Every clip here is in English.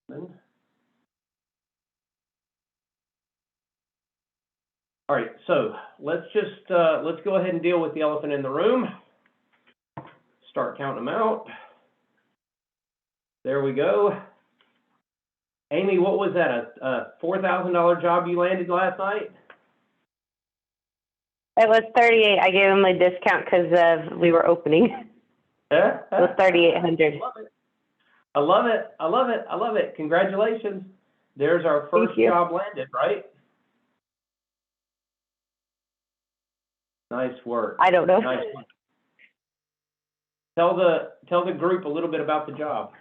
All right, so let's go ahead and deal with the elephant in the room. Start counting them out. There we go. Amy, what was that? A $4,000 job you landed last night? It was 38. I gave him a discount because we were opening. It was 3,800. I love it. I love it. I love it. Congratulations. There's our first job landed, right? Nice work. I don't know. Nice work. Tell the group a little bit about the job.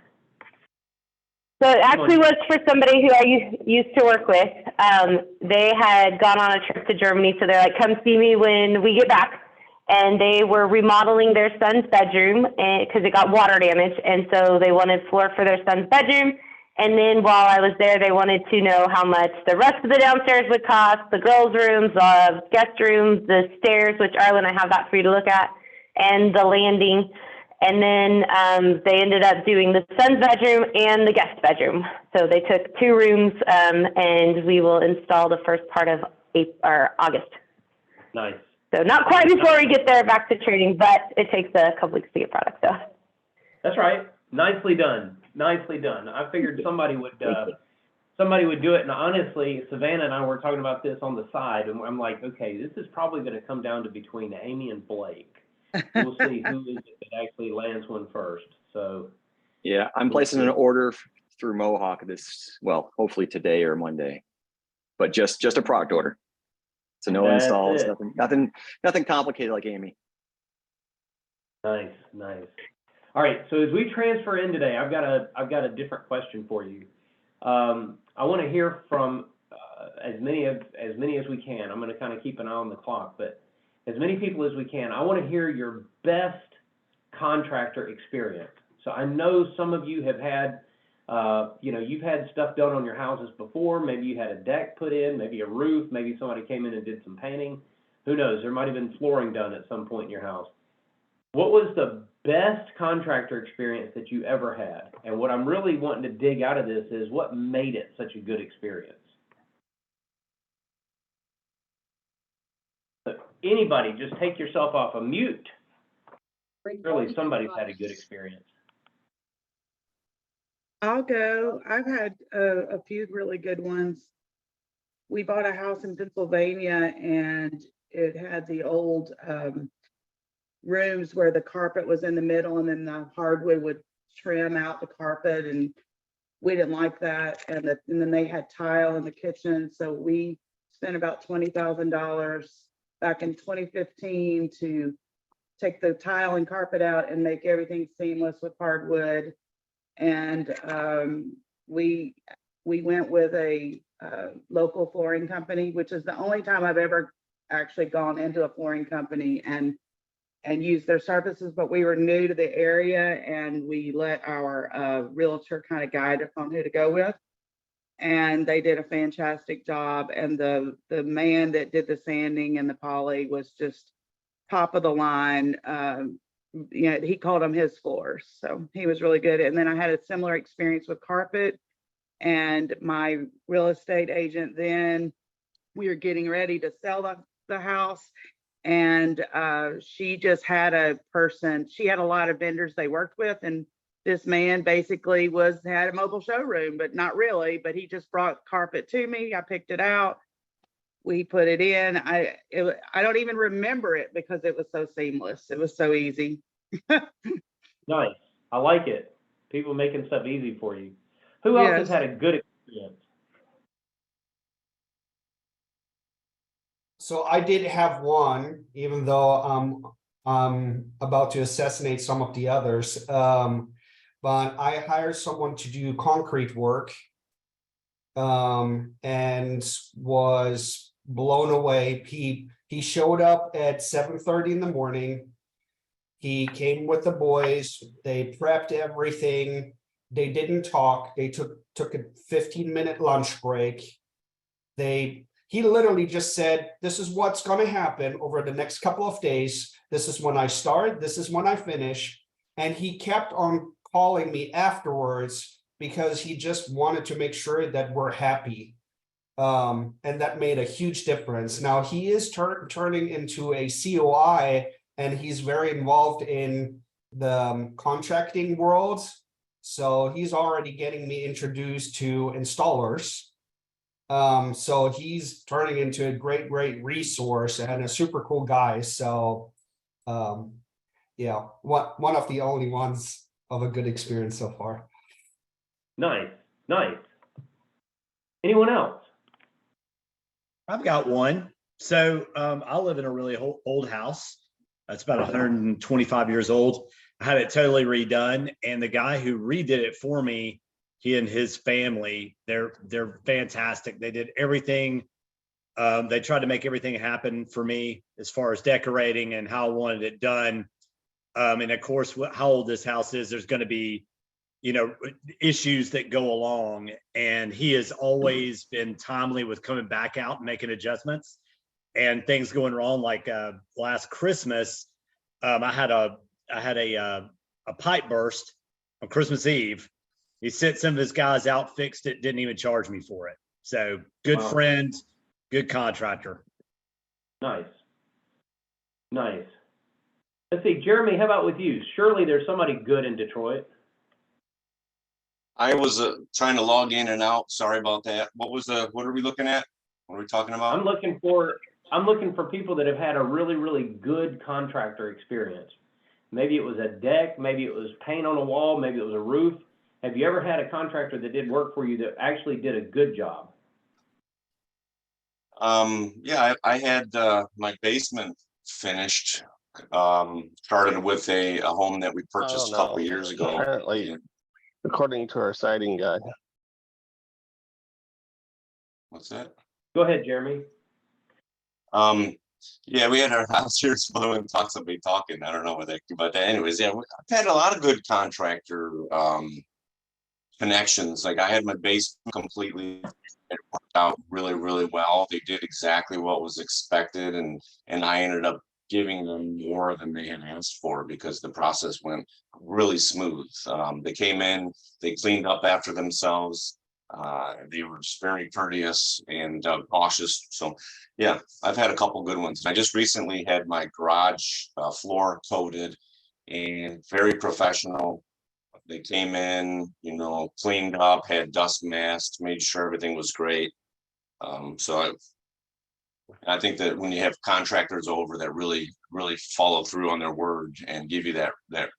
So it actually was for somebody who I used to work with. They had gone on a trip to Germany, so they're like, come see me when we get back. And they were remodeling their son's bedroom because it got water damage. And so they wanted floor for their son's bedroom. And then while I was there, they wanted to know how much the rest of the downstairs would cost, the girls' rooms, guest rooms, the stairs, which Arlen, I have that for you to look at, and the landing. And then they ended up doing the son's bedroom and the guest bedroom. So they took 2 rooms, and we will install the first part of August. Nice. So not quite before we get there back to training, but it takes a couple weeks to get product. So that's right. Nicely done. Nicely done. I figured somebody would do it. And honestly, Savannah and I were talking about this on the side, and I'm like, okay, this is probably going to come down to between Amy and Blake. We'll see who is it that actually lands one first. So yeah, I'm placing an order through Mohawk hopefully today or Monday, but just a product order. So no installs, nothing complicated like Amy. Nice. All right, so as we transfer in today, I've got a different question for you. I want to hear from as many as we can. I'm going to kind of keep an eye on the clock, but as many people as we can. I want to hear your best contractor experience. So I know some of you have had, you've had stuff done on your houses before. Maybe you had a deck put in, maybe a roof, maybe somebody came in and did some painting. Who knows? There might have been flooring done at some point in your house. What was the best contractor experience that you ever had? And what I'm really wanting to dig out of this is what made it such a good experience. So anybody, just take yourself off of mute. Really, somebody's had a good experience. I'll go. I've had a few really good ones. We bought a house in Pennsylvania, and it had the old rooms where the carpet was in the middle, and then the hardwood would trim out the carpet, and we didn't like that. And then they had tile in the kitchen, so we spent about $20,000 back in 2015 to take the tile and carpet out and make everything seamless with hardwood. And we went with a local flooring company, which is the only time I've ever actually gone into a flooring company and used their services. But we were new to the area, and we let our realtor kind of guide us on who to go with. And they did a fantastic job. And the man that did the sanding and the poly was just top of the line. He called them his floors, so he was really good. And then I had a similar experience with carpet, and my real estate agent, then we were getting ready to sell the house, and she just had she had a lot of vendors they worked with, and this man basically had a mobile showroom, but not really. But he just brought carpet to me. I picked it out. We put it in. I don't even remember it because it was so seamless. It was so easy. Nice. I like it. People making stuff easy for you. Who else has had a good experience? So I did have one, even though I'm about to assassinate some of the others. But I hired someone to do concrete work, and was blown away. He showed up at 7:30 in the morning. He came with the boys. They prepped everything. They didn't talk. They took a 15-minute lunch break. He literally just said, this is what's going to happen over the next couple of days. This is when I start. This is when I finish. And he kept on calling me afterwards because he just wanted to make sure that we're happy. And that made a huge difference. Now he is turning into a COI, and he's very involved in the contracting world. So he's already getting me introduced to installers. So he's turning into a great resource and a super cool guy. So, yeah, one of the only ones of a good experience so far. Nice, nice. Anyone else? I've got one. So I live in a really old house. It's about 125 years old. I had it totally redone, and the guy who redid it for me, he and his family, they're fantastic. They did everything. They tried to make everything happen for me as far as decorating and how I wanted it done. And of course, how old this house is, there's going to be, issues that go along. And he has always been timely with coming back out and making adjustments and things going wrong. Like last Christmas, I had a pipe burst on Christmas Eve. He sent some of his guys out, fixed it, didn't even charge me for it. So good Wow. friend, good contractor. Nice. Nice. Let's see, Jeremy, how about with you? Surely there's somebody good in Detroit. I was trying to log in and out. Sorry about that. What are we looking at? What are we talking about? I'm looking for people that have had a really, really good contractor experience. Maybe it was a deck, maybe it was paint on a wall, maybe it was a roof. Have you ever had a contractor that did work for you that actually did a good job? Yeah, I had my basement finished. Started with a home that we purchased a couple years ago. Apparently, according to our siding guy. What's that? Go ahead, Jeremy. Yeah, we had our house here, so somebody talking. I don't know what that, but anyways, yeah, I've had a lot of good contractor connections. Like I had my basement completely, it worked out really, really well. They did exactly what was expected, and I ended up giving them more than they had asked for because the process went really smooth. They came in, they cleaned up after themselves. They were just very courteous and cautious. So yeah, I've had a couple good ones. I just recently had my garage floor coated and very professional. They came in, cleaned up, had dust masked, made sure everything was great. So I think that when you have contractors over that really follow through on their word and give you that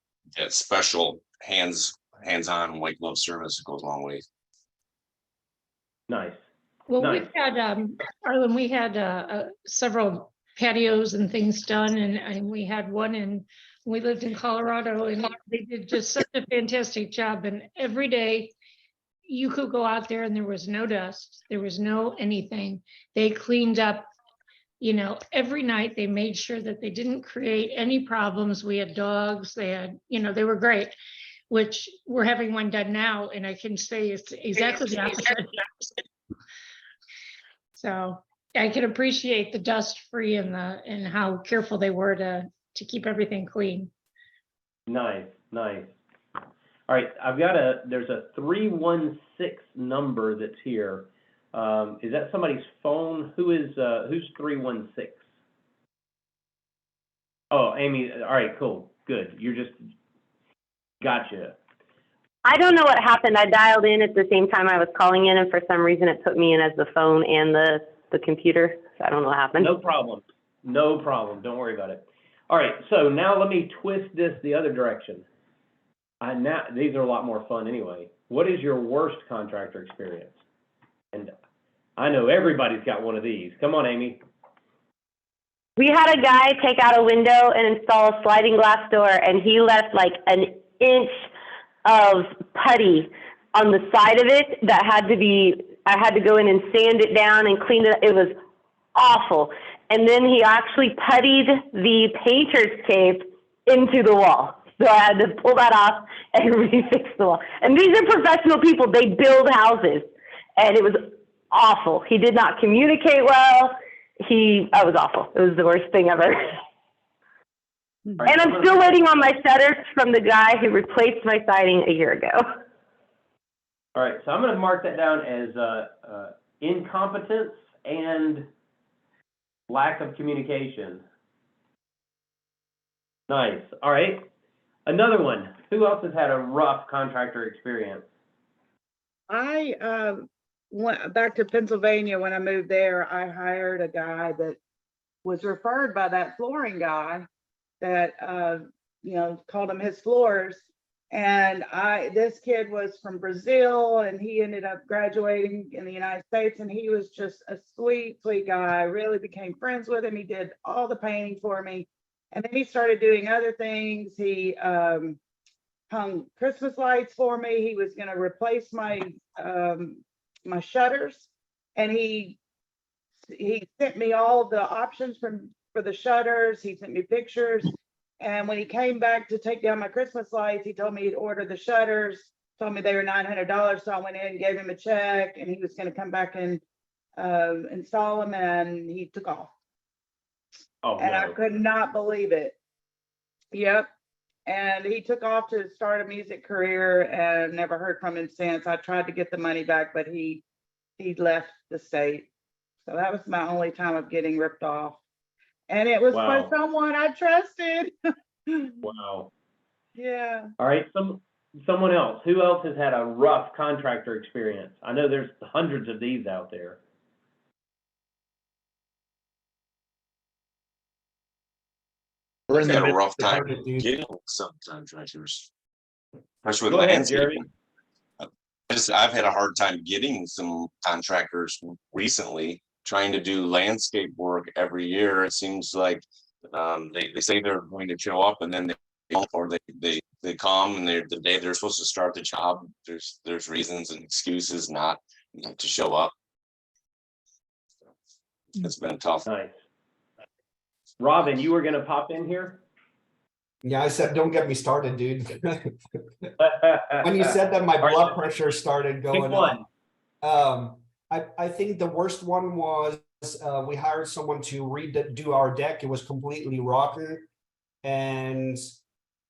special hands-on white glove service, it goes a long way. Nice. Well, Nice. we've had, Arlen, we had several patios and things done, and we had one we lived in Colorado, and they did just such a fantastic job. And every day you could go out there and there was no dust, there was no anything. They cleaned up, every night. They made sure that they didn't create any problems. We had dogs, they had, they were great, which we're having one done now, and I can say it's exactly the opposite. So I can appreciate the dust free and how careful they were to keep everything clean. Nice. All right, there's a 316 number that's here. Is that somebody's phone? Who's 316? Oh, Amy, all right, cool, good. Gotcha. I don't know what happened. I dialed in at the same time I was calling in, and for some reason it put me in as the phone and the computer. So I don't know what happened. No problem. Don't worry about it. All right, so now let me twist this the other direction. These are a lot more fun anyway. What is your worst contractor experience? And I know everybody's got one of these. Come on, Amy. We had a guy take out a window and install a sliding glass door, and he left like an inch of putty on the side of it that I had to go in and sand it down and clean it. It was awful. And then he actually puttied the painter's tape into the wall. So I had to pull that off and refix the wall. And these are professional people. They build houses. And it was awful. He did not communicate well. I was awful. It was the worst thing ever. Right, And I'm still waiting on my shutters from the guy who replaced my siding a year ago. All right, so I'm gonna mark that down as, incompetence and lack of communication. Nice, all right. Another one, who else has had a rough contractor experience? I went back to Pennsylvania when I moved there. I hired a guy that was referred by that flooring guy that called him his floors. And this kid was from Brazil and he ended up graduating in the United States, and he was just a sweet, sweet guy. I really became friends with him. He did all the painting for me. And then he started doing other things. He hung Christmas lights for me. He was going to replace my my shutters, and he sent me all the options for the shutters. He sent me pictures, and when he came back to take down my Christmas lights, he told me he'd ordered the shutters. Told me they were $900, so I went in and gave him a check, and he was going to come back and install them, and he took off. Oh, And I no. could not believe it. Yep. And he took off to start a music career and never heard from him since. I tried to get the money back, but he left the state. So that was my only time of getting ripped off. And it was Wow. for someone I trusted. Wow. Yeah. All right, someone else. Who else has had a rough contractor experience? I know there's hundreds of these out there. We're in I've the had a middle rough of time it, dude. getting some contractors, especially Go with ahead, Jerry. landscaping. I've had a hard time getting some contractors recently trying to do landscape work every year. It seems like they say they're going to show up and then they don't, or they come and the day they're supposed to start the job, there's reasons and excuses not to show up. It's been tough. Nice. Robin, you were gonna pop in here? Yeah, I said, don't get me started, dude. When you said that, my All right, blood pressure started pick going one. up. I think the worst one was we hired someone to do our deck. It was completely rotten. And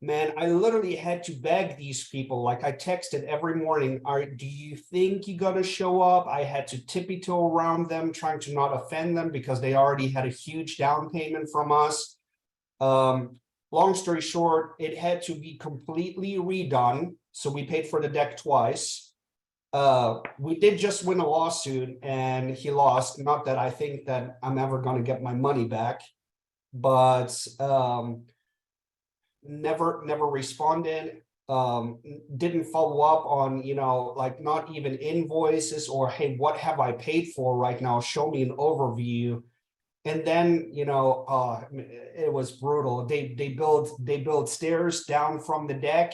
man, I literally had to beg these people. Like I texted every morning, do you think you're gonna show up? I had to tippy-toe around them, trying to not offend them because they already had a huge down payment from us. Long story short, it had to be completely redone. So we paid for the deck twice. We did just win a lawsuit and he lost. Not that I think that I'm ever going to get my money back, but never responded. Didn't follow up on, like not even invoices or, hey, what have I paid for right now? Show me an overview. And then, it was brutal. They built stairs down from the deck.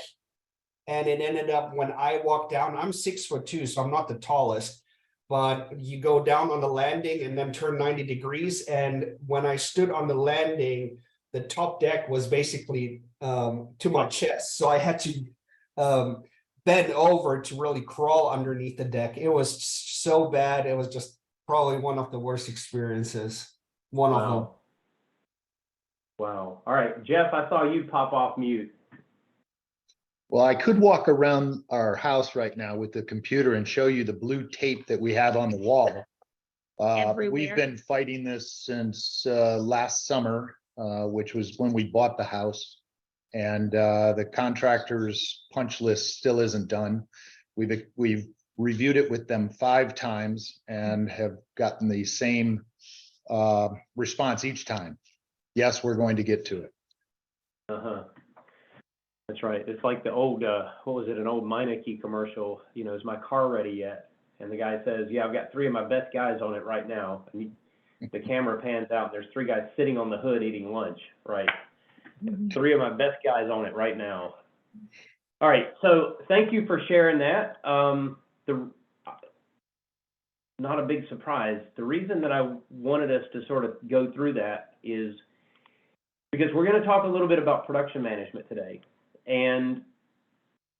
And it ended up when I walked down, I'm 6'2", so I'm not the tallest, but you go down on the landing and then turn 90 degrees. And when I stood on the landing, the top deck was basically to my chest. So I had to bend over to really crawl underneath the deck. It was so bad. It was just probably one of the worst experiences. One of them. Wow. All right, Jeff, I saw you pop off mute. Well, I could walk around our house right now with the computer and show you the blue tape that we have on the wall. We've Everywhere. been fighting this since last summer, which was when we bought the house. And the contractor's punch list still isn't done. We've reviewed it with them 5 times and have gotten the same response each time. Yes, we're going to get to it. Uh-huh. That's right. It's like the old, what was it, an old Meineke commercial, is my car ready yet? And the guy says, yeah, I've got 3 of my best guys on it right now. And the camera pans out, and there's 3 guys sitting on the hood eating lunch, right? 3 of my best guys on it right now. All right, so thank you for sharing that. Not a big surprise. The reason that I wanted us to sort of go through that is because we're going to talk a little bit about production management today. And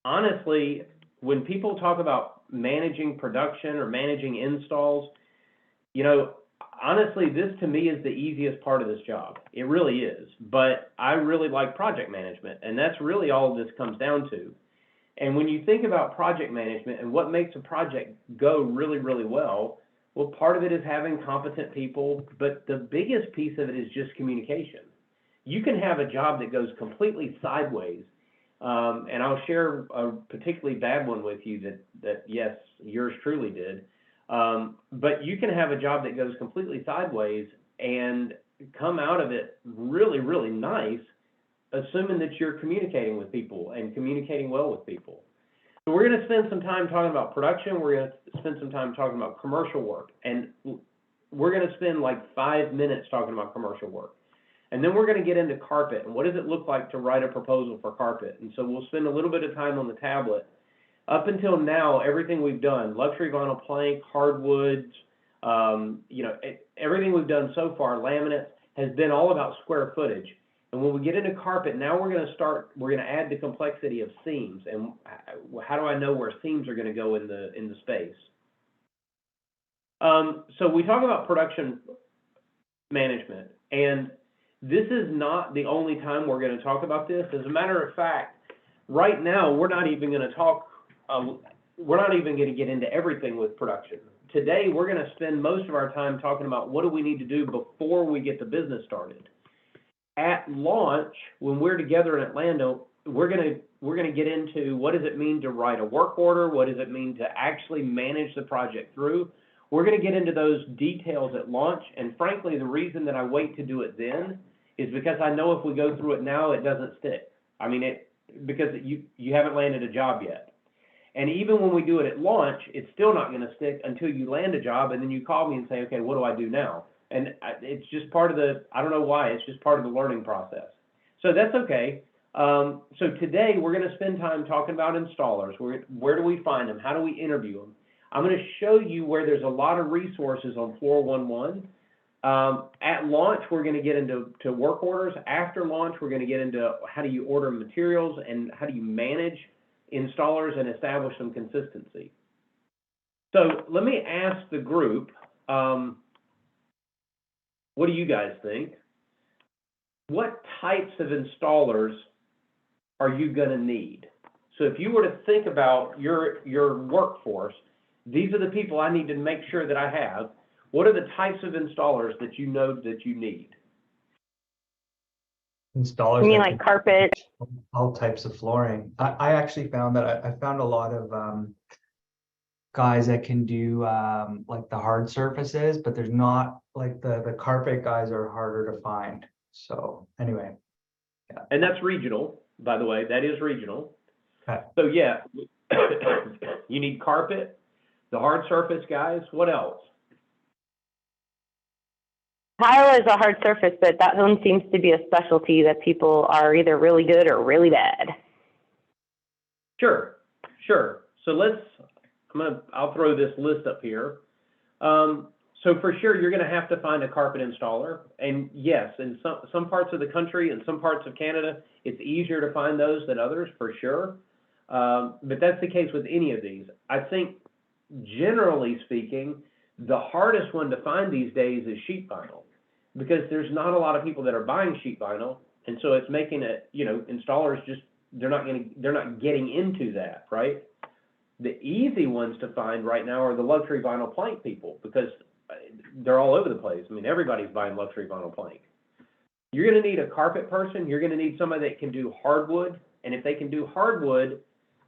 honestly, when people talk about managing production or managing installs, honestly, this to me is the easiest part of this job. It really is. But I really like project management, and that's really all this comes down to. And when you think about project management and what makes a project go really, really well, well, part of it is having competent people, but the biggest piece of it is just communication. You can have a job that goes completely sideways, and I'll share a particularly bad one with you that yes, yours truly did. But you can have a job that goes completely sideways and come out of it really, really nice, assuming that you're communicating with people and communicating well with people. So we're going to spend some time talking about production. We're going to spend some time talking about commercial work, and we're going to spend like 5 minutes talking about commercial work. And then we're going to get into carpet and what does it look like to write a proposal for carpet. And so we'll spend a little bit of time on the tablet. Up until now, everything we've done, luxury vinyl plank, hardwoods, everything we've done so far, laminates, has been all about square footage. And when we get into carpet, now we're going to add the complexity of seams. And how do I know where seams are going to go in the space? So we talk about production management, and this is not the only time we're going to talk about this. As a matter of fact, right now, we're not even going to get into everything with production. Today, we're going to spend most of our time talking about what do we need to do before we get the business started. At launch, when we're together in Atlanta, we're going to get into what does it mean to write a work order? What does it mean to actually manage the project through? We're going to get into those details at launch. And frankly, the reason that I wait to do it then is because I know if we go through it now, it doesn't stick. I mean, because you haven't landed a job yet. And even when we do it at launch, it's still not going to stick until you land a job and then you call me and say, okay, what do I do now? And it's just part of I don't know why, it's just part of the learning process. So that's okay. So today we're going to spend time talking about installers. Where do we find them? How do we interview them? I'm going to show you where there's a lot of resources on 411. At launch, we're going to get into work orders. After launch, we're going to get into how do you order materials and how do you manage installers and establish some consistency. So let me ask the group, what do you guys think? What types of installers are you going to need? So if you were to think about your workforce, these are the people I need to make sure that I have. What are the types of installers that you know that you need? Installers. You mean that like can carpet? all types of flooring. I actually found that I found a lot of guys that can do like the hard surfaces, but there's not like the carpet guys are harder to find. So anyway, yeah. And that's regional, by the way. That is regional. Okay. So yeah, you need carpet, the hard surface guys. What else? Tile is a hard surface, but that one seems to be a specialty that people are either really good or really bad. Sure. So I'll throw this list up here. So for sure, you're going to have to find a carpet installer. And yes, in some parts of the country and some parts of Canada, it's easier to find those than others, for sure. But that's the case with any of these. I think, generally speaking, the hardest one to find these days is sheet vinyl, because there's not a lot of people that are buying sheet vinyl. And so it's making it, installers just, they're not getting into that, right? The easy ones to find right now are the luxury vinyl plank people, because they're all over the place. I mean, everybody's buying luxury vinyl plank. You're going to need a carpet person. You're going to need somebody that can do hardwood. And if they can do hardwood,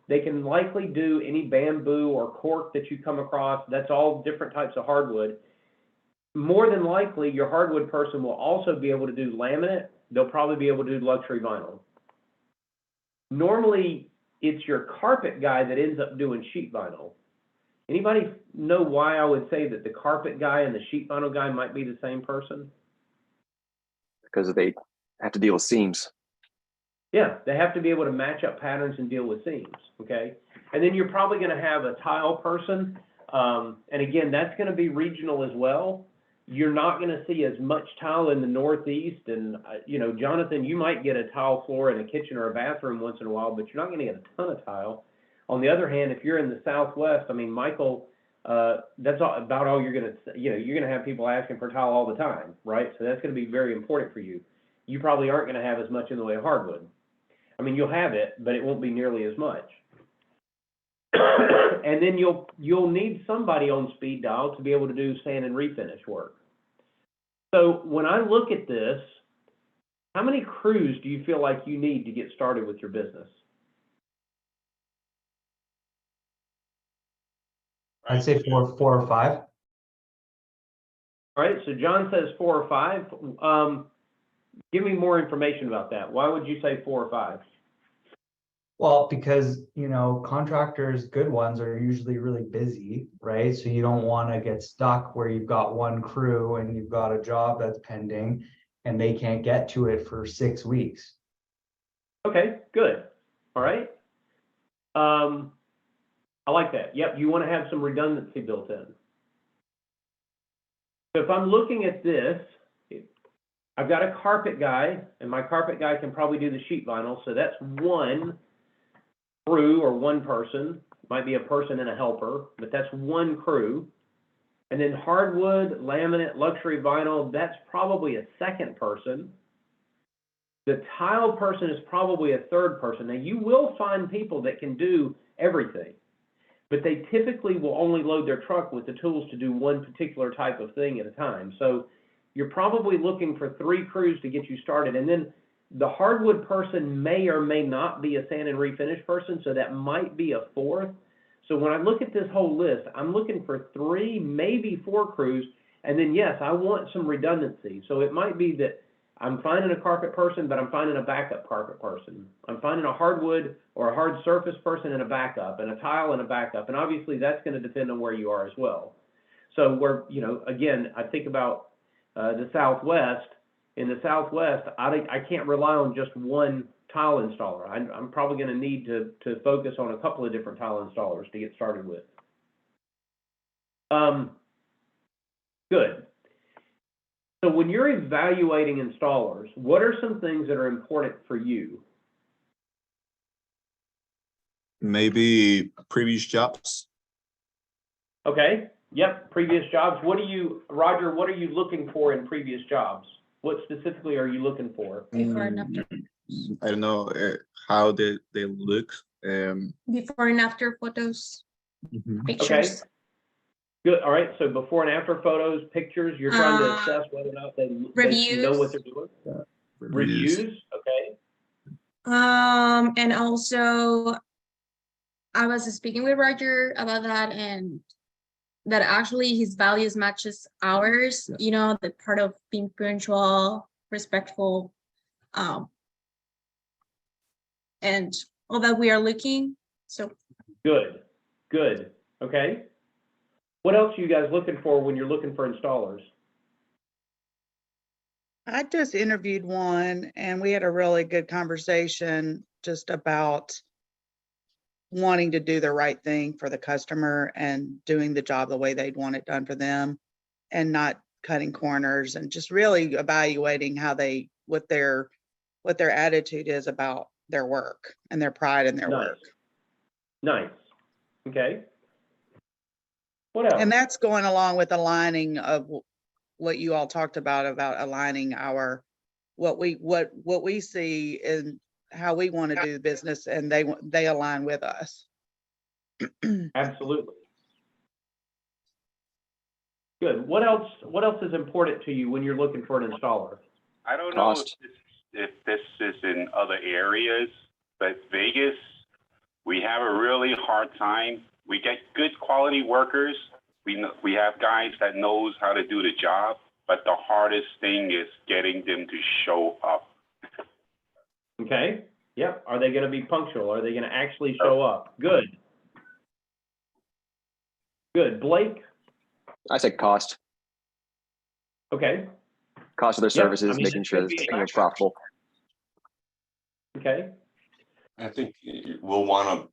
they can likely do any bamboo or cork that you come across. That's all different types of hardwood. More than likely, your hardwood person will also be able to do laminate. They'll probably be able to do luxury vinyl. Normally, it's your carpet guy that ends up doing sheet vinyl. Anybody know why I would say that the carpet guy and the sheet vinyl guy might be the same person? Because they have to deal with seams. Yeah, they have to be able to match up patterns and deal with seams, okay? And then you're probably going to have a tile person. And again, that's going to be regional as well. You're not going to see as much tile in the Northeast. And, Jonathan, you might get a tile floor in a kitchen or a bathroom once in a while, but you're not going to get a ton of tile. On the other hand, if you're in the Southwest, I mean, Michael, that's about all you're going to, you're going to have people asking for tile all the time, right? So that's going to be very important for you. You probably aren't going to have as much in the way of hardwood. I mean, you'll have it, but it won't be nearly as much. And then you'll need somebody on speed dial to be able to do sand and refinish work. So when I look at this, how many crews do you feel like you need to get started with your business? I'd say four or five. All right, so John says 4 or 5. Give me more information about that. Why would you say 4 or 5? Well, because, you know, contractors, good ones are usually really busy, right? So you don't want to get stuck where you've got one crew and you've got a job that's pending and they can't get to it for 6 weeks. Okay, good. All right. I like that. Yep, you want to have some redundancy built in. So if I'm looking at this, I've got a carpet guy, and my carpet guy can probably do the sheet vinyl, so that's one crew or one person. Might be a person and a helper, but that's one crew. And then hardwood, laminate, luxury vinyl, that's probably a second person. The tile person is probably a third person. Now, you will find people that can do everything, but they typically will only load their truck with the tools to do one particular type of thing at a time. So you're probably looking for 3 crews to get you started. And then the hardwood person may or may not be a sand and refinish person, so that might be a 4th. So when I look at this whole list, I'm looking for 3, maybe 4 crews. And then, yes, I want some redundancy. So it might be that I'm finding a carpet person, but I'm finding a backup carpet person. I'm finding a hardwood or a hard surface person and a backup, and a tile and a backup. And obviously that's going to depend on where you are as well. So we're, you know, again, I think about the Southwest. In the Southwest, I can't rely on just one tile installer. I'm probably going to need to focus on a couple of different tile installers to get started with. Good. So when you're evaluating installers, what are some things that are important for you? Maybe previous jobs. Okay. Yep. Previous jobs. Roger, what are you looking for in previous jobs? What specifically are you looking for? Before and after. I don't know how they look. Before and after photos, Mhm. pictures. Okay. Good. All right. So before and after photos, pictures, you're trying to assess whether or not they know what they're doing. Reviews. Okay. And also, I was speaking with Roger about that, and that actually his values matches ours. You know, the part of being punctual, respectful, and all that we are looking. So Good. Good. Okay. What else are you guys looking for when you're looking for installers? I just interviewed one and we had a really good conversation just about wanting to do the right thing for the customer and doing the job the way they'd want it done for them and not cutting corners, and just really evaluating how what their attitude is about their work and their pride in their work. Nice. Okay. What else? And that's going along with aligning of what you all talked about aligning our, what we see and how we want to do business, and they align with us. Absolutely. Good. What else is important to you when you're looking for an installer? I don't know Cost. if this is in other areas, but Vegas, we have a really hard time. We get good quality workers. We have guys that knows how to do the job, but the hardest thing is getting them to show up. Okay. Yep. Are they going to be punctual? Are they going to actually show up? Good. Good. Blake? I said cost. Okay. Cost of their Yep, services, I mean, making that sure could be it's a it's profitable. Okay. I think we'll want to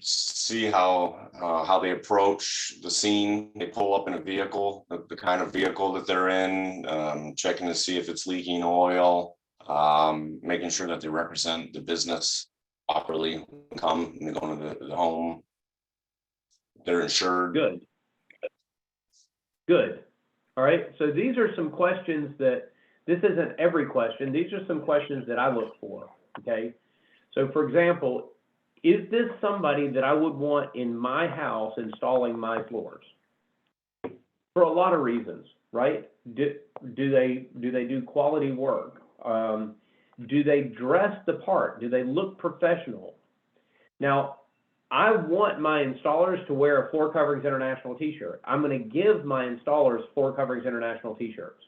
see how they approach the scene. They pull up in a vehicle, the kind of vehicle that they're in, checking to see if it's leaking oil, making sure that they represent the business properly when they come and they go into the home. They're insured. Good. Good. All right. So these are some questions that, this isn't every question. These are some questions that I look for. Okay. So for example, is this somebody that I would want in my house installing my floors? For a lot of reasons, right? Do they do quality work? Do they dress the part? Do they look professional? Now, I want my installers to wear a Floor Coverings International t-shirt. I'm going to give my installers Floor Coverings International t-shirts.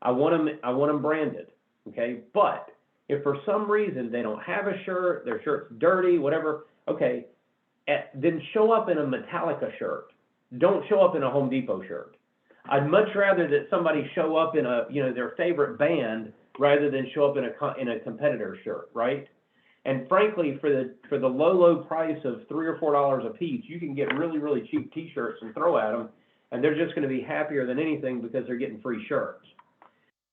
I want them branded, okay? But if for some reason they don't have a shirt, their shirt's dirty, whatever, okay, then show up in a Metallica shirt. Don't show up in a Home Depot shirt. I'd much rather that somebody show up in a, their favorite band rather than show up in a competitor shirt, right? And frankly, for the low price of $3 or $4 a piece, you can get really, really cheap t-shirts and throw at them, and they're just going to be happier than anything because they're getting free shirts.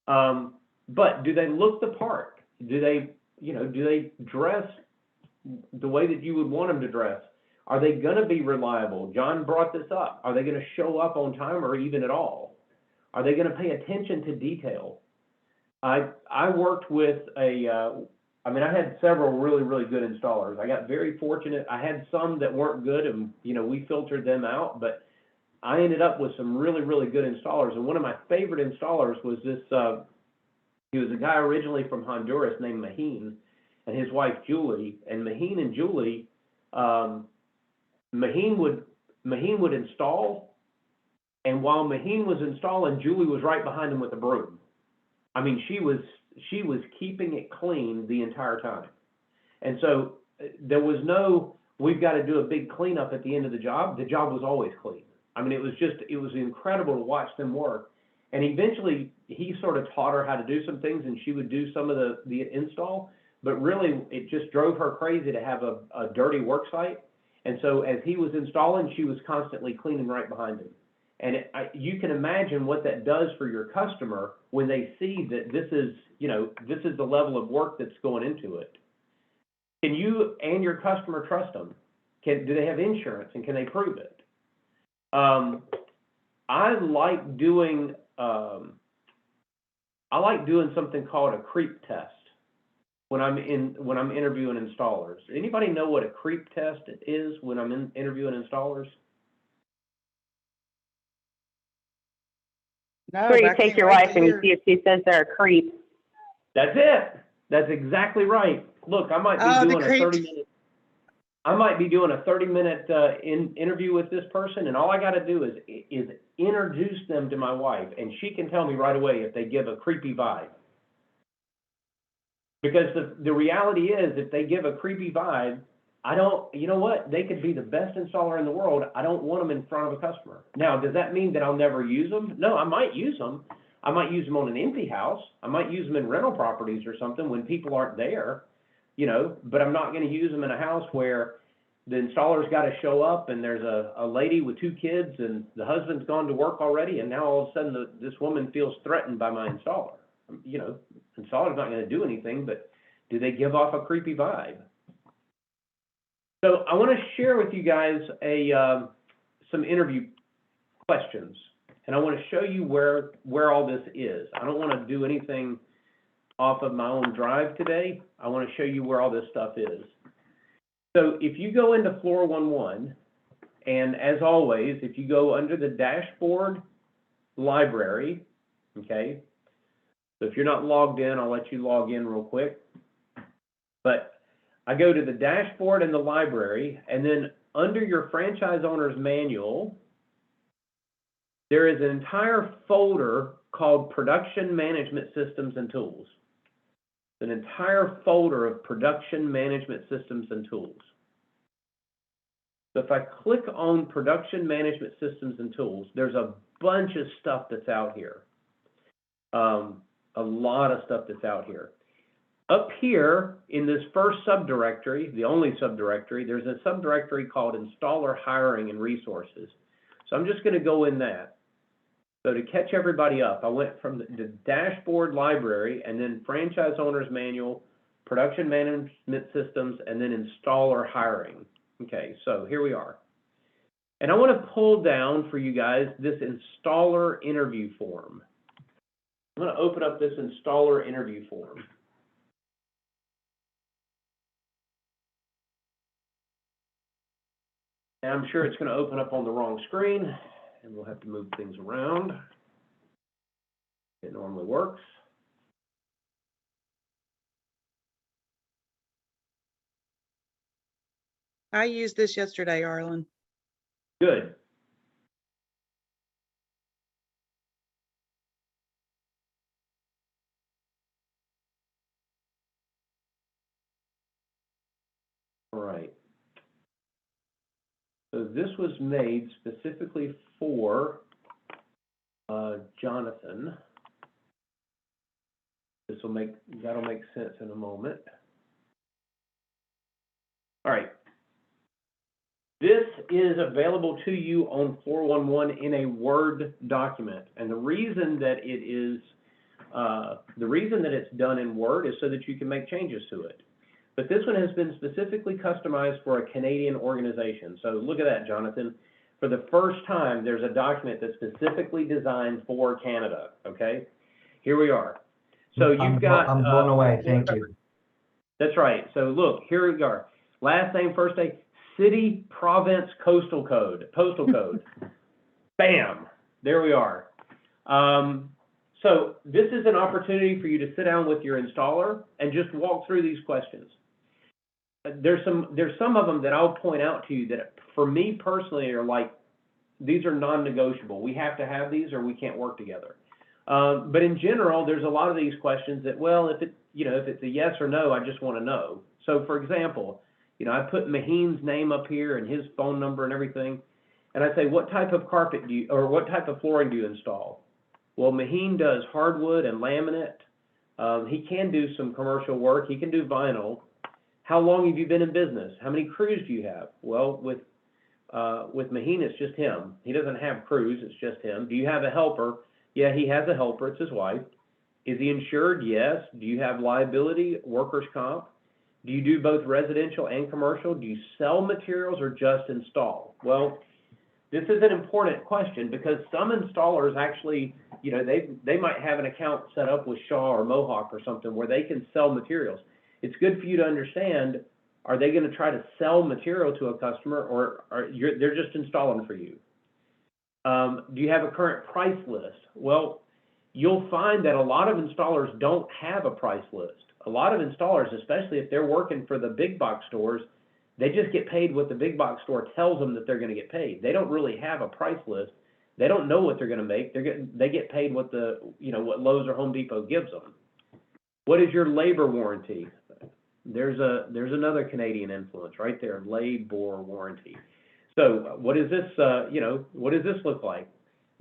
But do they look the part? Do they dress the way that you would want them to dress? Are they going to be reliable? John brought this up. Are they going to show up on time or even at all? Are they going to pay attention to detail? I worked with I had several really, really good installers. I got very fortunate. I had some that weren't good, and, we filtered them out, but I ended up with some really, really good installers. And one of my favorite installers was this, he was a guy originally from Honduras named Maheen, and his wife, Julie. And Maheen and Julie, Maheen would install, and while Maheen was installing, Julie was right behind him with a broom. I mean, she was keeping it clean the entire time. And so there was no, we've got to do a big cleanup at the end of the job. The job was always clean. I mean, it was incredible to watch them work. And eventually he sort of taught her how to do some things, and she would do some of the install, but really it just drove her crazy to have a dirty work site. And so as he was installing, she was constantly cleaning right behind him. And you can imagine what that does for your customer when they see that this is the level of work that's going into it. Can you and your customer trust them? Do they have insurance, and can they prove it? I like doing something called a creep test when I'm interviewing installers. Anybody know what a creep test is when I'm interviewing installers? No, Where you but I take can't your wait wife to and you hear. see if she says they're a creep. That's it. That's exactly right. Look, I might be doing a 30-minute. I might be doing a 30-minute interview with this person, and all I got to do is introduce them to my wife, and she can tell me right away if they give a creepy vibe. Because the reality is, if they give a creepy vibe, you know what? They could be the best installer in the world. I don't want them in front of a customer. Now, does that mean that I'll never use them? No, I might use them. I might use them on an empty house. I might use them in rental properties or something when people aren't there, but I'm not going to use them in a house where the installer's got to show up and there's a lady with 2 kids and the husband's gone to work already, and now all of a sudden this woman feels threatened by my installer. Installer's not going to do anything, but do they give off a creepy vibe? So I want to share with you guys some interview questions, and I want to show you where all this is. I don't want to do anything off of my own drive today. I want to show you where all this stuff is. So if you go into Floor 11, and as always, if you go under the dashboard library, okay, so if you're not logged in, I'll let you log in real quick. But I go to the dashboard and the library, and then under your franchise owner's manual, there is an entire folder called Production Management Systems and Tools. An entire folder of Production Management Systems and Tools. So if I click on Production Management Systems and Tools, there's a bunch of stuff that's out here. A lot of stuff that's out here. Up here in this first subdirectory, the only subdirectory, there's a subdirectory called Installer Hiring and Resources. So I'm just going to go in that. So to catch everybody up, I went from the dashboard library and then franchise owner's manual, production management systems, and then installer hiring. Okay, so here we are. And I want to pull down for you guys this installer interview form. I'm going to open up this installer interview form. And I'm sure it's going to open up on the wrong screen, and we'll have to move things around. It normally works. I used this yesterday, Arlen. Good. All right. So this was made specifically for Jonathan. That'll make sense in a moment. All right. This is available to you on 411 in a Word document. And the reason that it's done in Word is so that you can make changes to it. But this one has been specifically customized for a Canadian organization. So look at that, Jonathan. For the first time, there's a document that's specifically designed for Canada, okay? Here we are. So you've got... I'm blown away, thank you. That's right. So look, here we are. Last name, first name, city, province, postal code. Bam, there we are. So this is an opportunity for you to sit down with your installer and just walk through these questions. There's some of them that I'll point out to you that for me personally are like, these are non-negotiable. We have to have these or we can't work together. But in general, there's a lot of these questions that, well, if it's a yes or no, I just want to know. So for example, I put Maheen's name up here and his phone number and everything. And I say, what type of carpet what type of flooring do you install? Well, Maheen does hardwood and laminate. He can do some commercial work. He can do vinyl. How long have you been in business? How many crews do you have? Well, with Maheen, it's just him. He doesn't have crews, it's just him. Do you have a helper? Yeah, he has a helper, it's his wife. Is he insured? Yes. Do you have liability, workers' comp? Do you do both residential and commercial? Do you sell materials or just install? Well, this is an important question because some installers actually, they might have an account set up with Shaw or Mohawk or something where they can sell materials. It's good for you to understand, are they going to try to sell material to a customer or they're just installing for you? Do you have a current price list? Well, you'll find that a lot of installers don't have a price list. A lot of installers, especially if they're working for the big box stores, they just get paid what the big box store tells them that they're going to get paid. They don't really have a price list. They don't know what they're going to make. They get paid what what Lowe's or Home Depot gives them. What is your labor warranty? There's another Canadian influence right there, labor warranty. So what is this, what does this look like?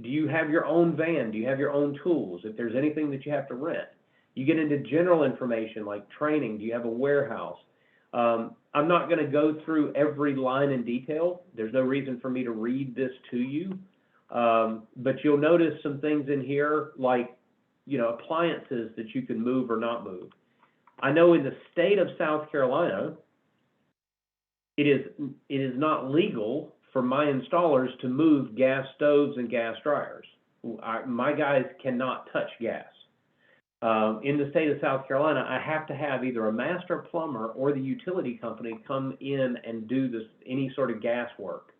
Do you have your own van? Do you have your own tools? If there's anything that you have to rent. You get into general information like training. Do you have a warehouse? I'm not going to go through every line in detail. There's no reason for me to read this to you. But you'll notice some things in here like, appliances that you can move or not move. I know in the state of South Carolina, it is not legal for my installers to move gas stoves and gas dryers. My guys cannot touch gas. In the state of South Carolina, I have to have either a master plumber or the utility company come in and do any sort of gas work.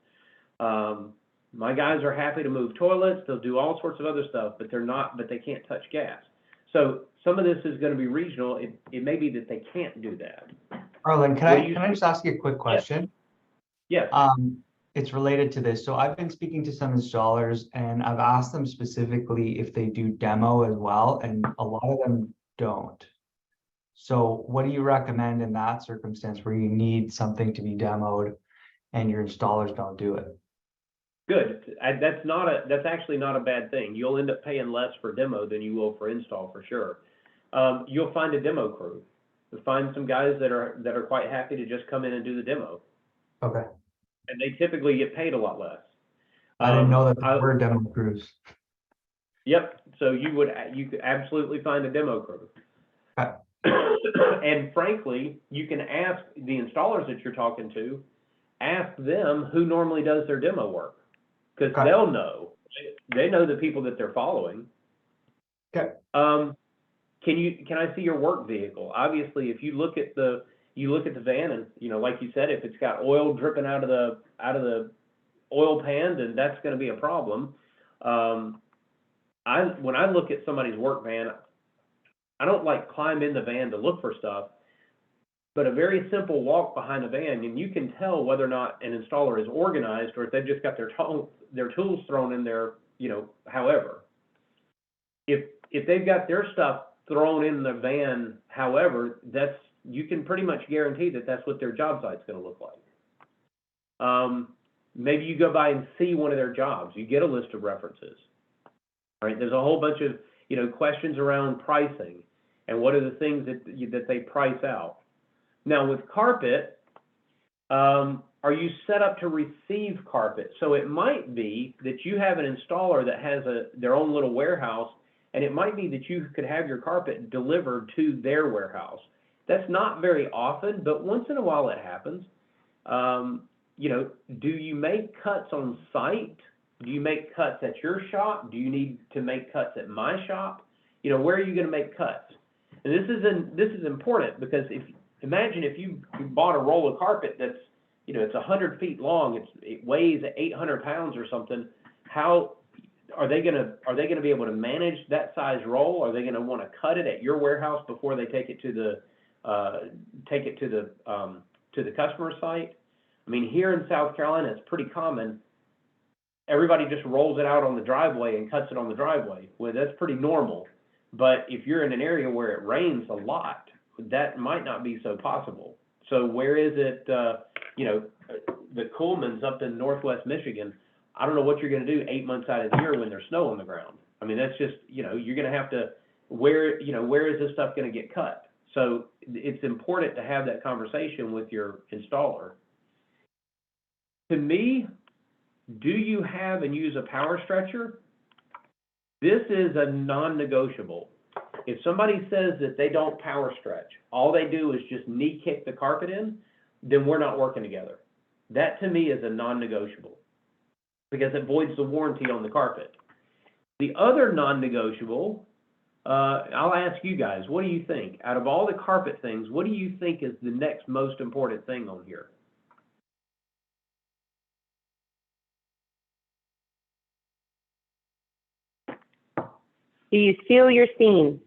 My guys are happy to move toilets. They'll do all sorts of other stuff, but they can't touch gas. So some of this is going to be regional. It may be that they can't do that. Arlen, can I just ask you a quick question? Yes. It's related to this. So I've been speaking to some installers and I've asked them specifically if they do demo as well, and a lot of them don't. So what do you recommend in that circumstance where you need something to be demoed and your installers don't do it? Good. That's actually not a bad thing. You'll end up paying less for demo than you will for install for sure. You'll find a demo crew. You'll find some guys that are quite happy to just come in and do the demo. Okay. And they typically get paid a lot less. I didn't know that there were demo crews. Yep. So you could absolutely find a demo crew. Okay. And frankly, you can ask the installers that you're talking to, ask them who normally does their demo work, because they'll know. They know the people that they're following. Okay. Can I see your work vehicle? Obviously, if you look at you look at the van and, you know, like you said, if it's got oil dripping out of the oil pan, then that's gonna be a problem. When I look at somebody's work van, I don't like climb in the van to look for stuff, but a very simple walk behind the van, and you can tell whether or not an installer is organized or if they've just got their tools thrown in there, you know, however. If they've got their stuff thrown in the van, however, you can pretty much guarantee that that's what their job site's gonna look like. Maybe you go by and see one of their jobs, you get a list of references. All right, there's a whole bunch of, you know, questions around pricing and what are the things that they price out. Now with carpet, are you set up to receive carpet? So it might be that you have an installer that has their own little warehouse, and it might be that you could have your carpet delivered to their warehouse. That's not very often, but once in a while it happens. You know, do you make cuts on site? Do you make cuts at your shop? Do you need to make cuts at my shop? You know, where are you going to make cuts? And this is important because imagine if you bought a roll of carpet that's, you know, it's 100 feet long, it weighs 800 pounds or something. How are they going to be able to manage that size roll? Are they going to want to cut it at your warehouse before they take it to the customer site? I mean, here in South Carolina, it's pretty common. Everybody just rolls it out on the driveway and cuts it on the driveway. Well, that's pretty normal. But if you're in an area where it rains a lot, that might not be so possible. So where is it, you know, the Coolmans up in Northwest Michigan, I don't know what you're going to do 8 months out of the year when there's snow on the ground. I mean, that's just, you know, you're going to have to, where is this stuff going to get cut? So it's important to have that conversation with your installer. To me, do you have and use a power stretcher? This is a non-negotiable. If somebody says that they don't power stretch, all they do is just knee kick the carpet in, then we're not working together. That to me is a non-negotiable because it voids the warranty on the carpet. The other non-negotiable, I'll ask you guys, what do you think? Out of all the carpet things, what do you think is the next most important thing on here? Do you seal your seam?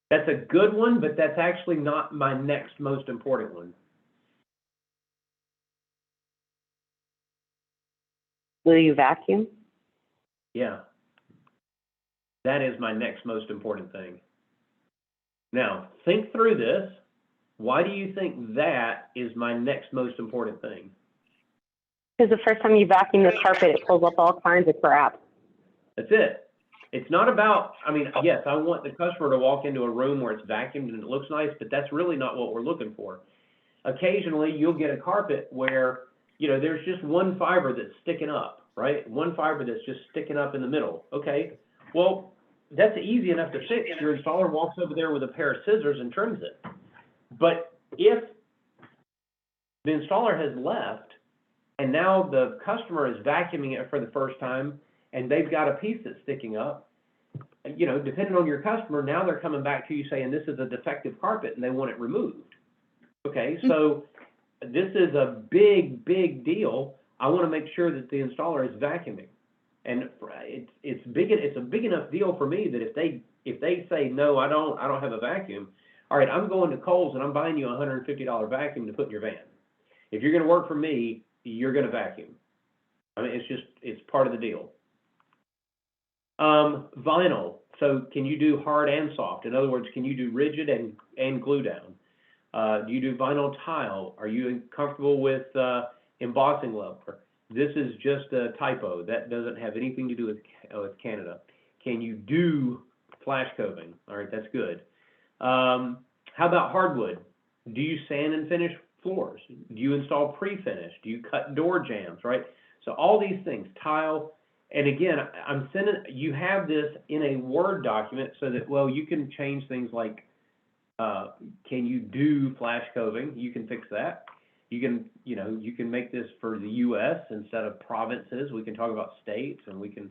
That's a good one, but that's actually not my next most important one. Will you vacuum? Yeah. That is my next most important thing. Now, think through this. Why do you think that is my next most important thing? Because the first time you vacuum the carpet, it pulls up all kinds of crap. That's it. It's not about, I mean, yes, I want the customer to walk into a room where it's vacuumed and it looks nice, but that's really not what we're looking for. Occasionally, you'll get a carpet where, you know, there's just one fiber that's sticking up, right? One fiber that's just sticking up in the middle. Okay, well, that's easy enough to fix. Your installer walks over there with a pair of scissors and trims it. But if the installer has left and now the customer is vacuuming it for the first time and they've got a piece that's sticking up, you know, depending on your customer, now they're coming back to you saying this is a defective carpet and they want it removed. Okay, so this is a big, big deal. I want to make sure that the installer is vacuuming. And it's a big enough deal for me that if they say, no, I don't have a vacuum, all right, I'm going to Kohl's and I'm buying you a $150 vacuum to put in your van. If you're going to work for me, you're going to vacuum. I mean, it's part of the deal. Vinyl. So can you do hard and soft? In other words, can you do rigid and glue down? Do you do vinyl tile? Are you comfortable with embossing level? This is just a typo. That doesn't have anything to do with Canada. Can you do flash coving? All right, that's good. How about hardwood? Do you sand and finish floors? Do you install pre-finish? Do you cut door jambs, right? So all these things, tile. And again, you have this in a Word document so that, well, you can change things like, can you do flash coving? You can fix that. You can make this for the U.S. instead of provinces. We can talk about states and we can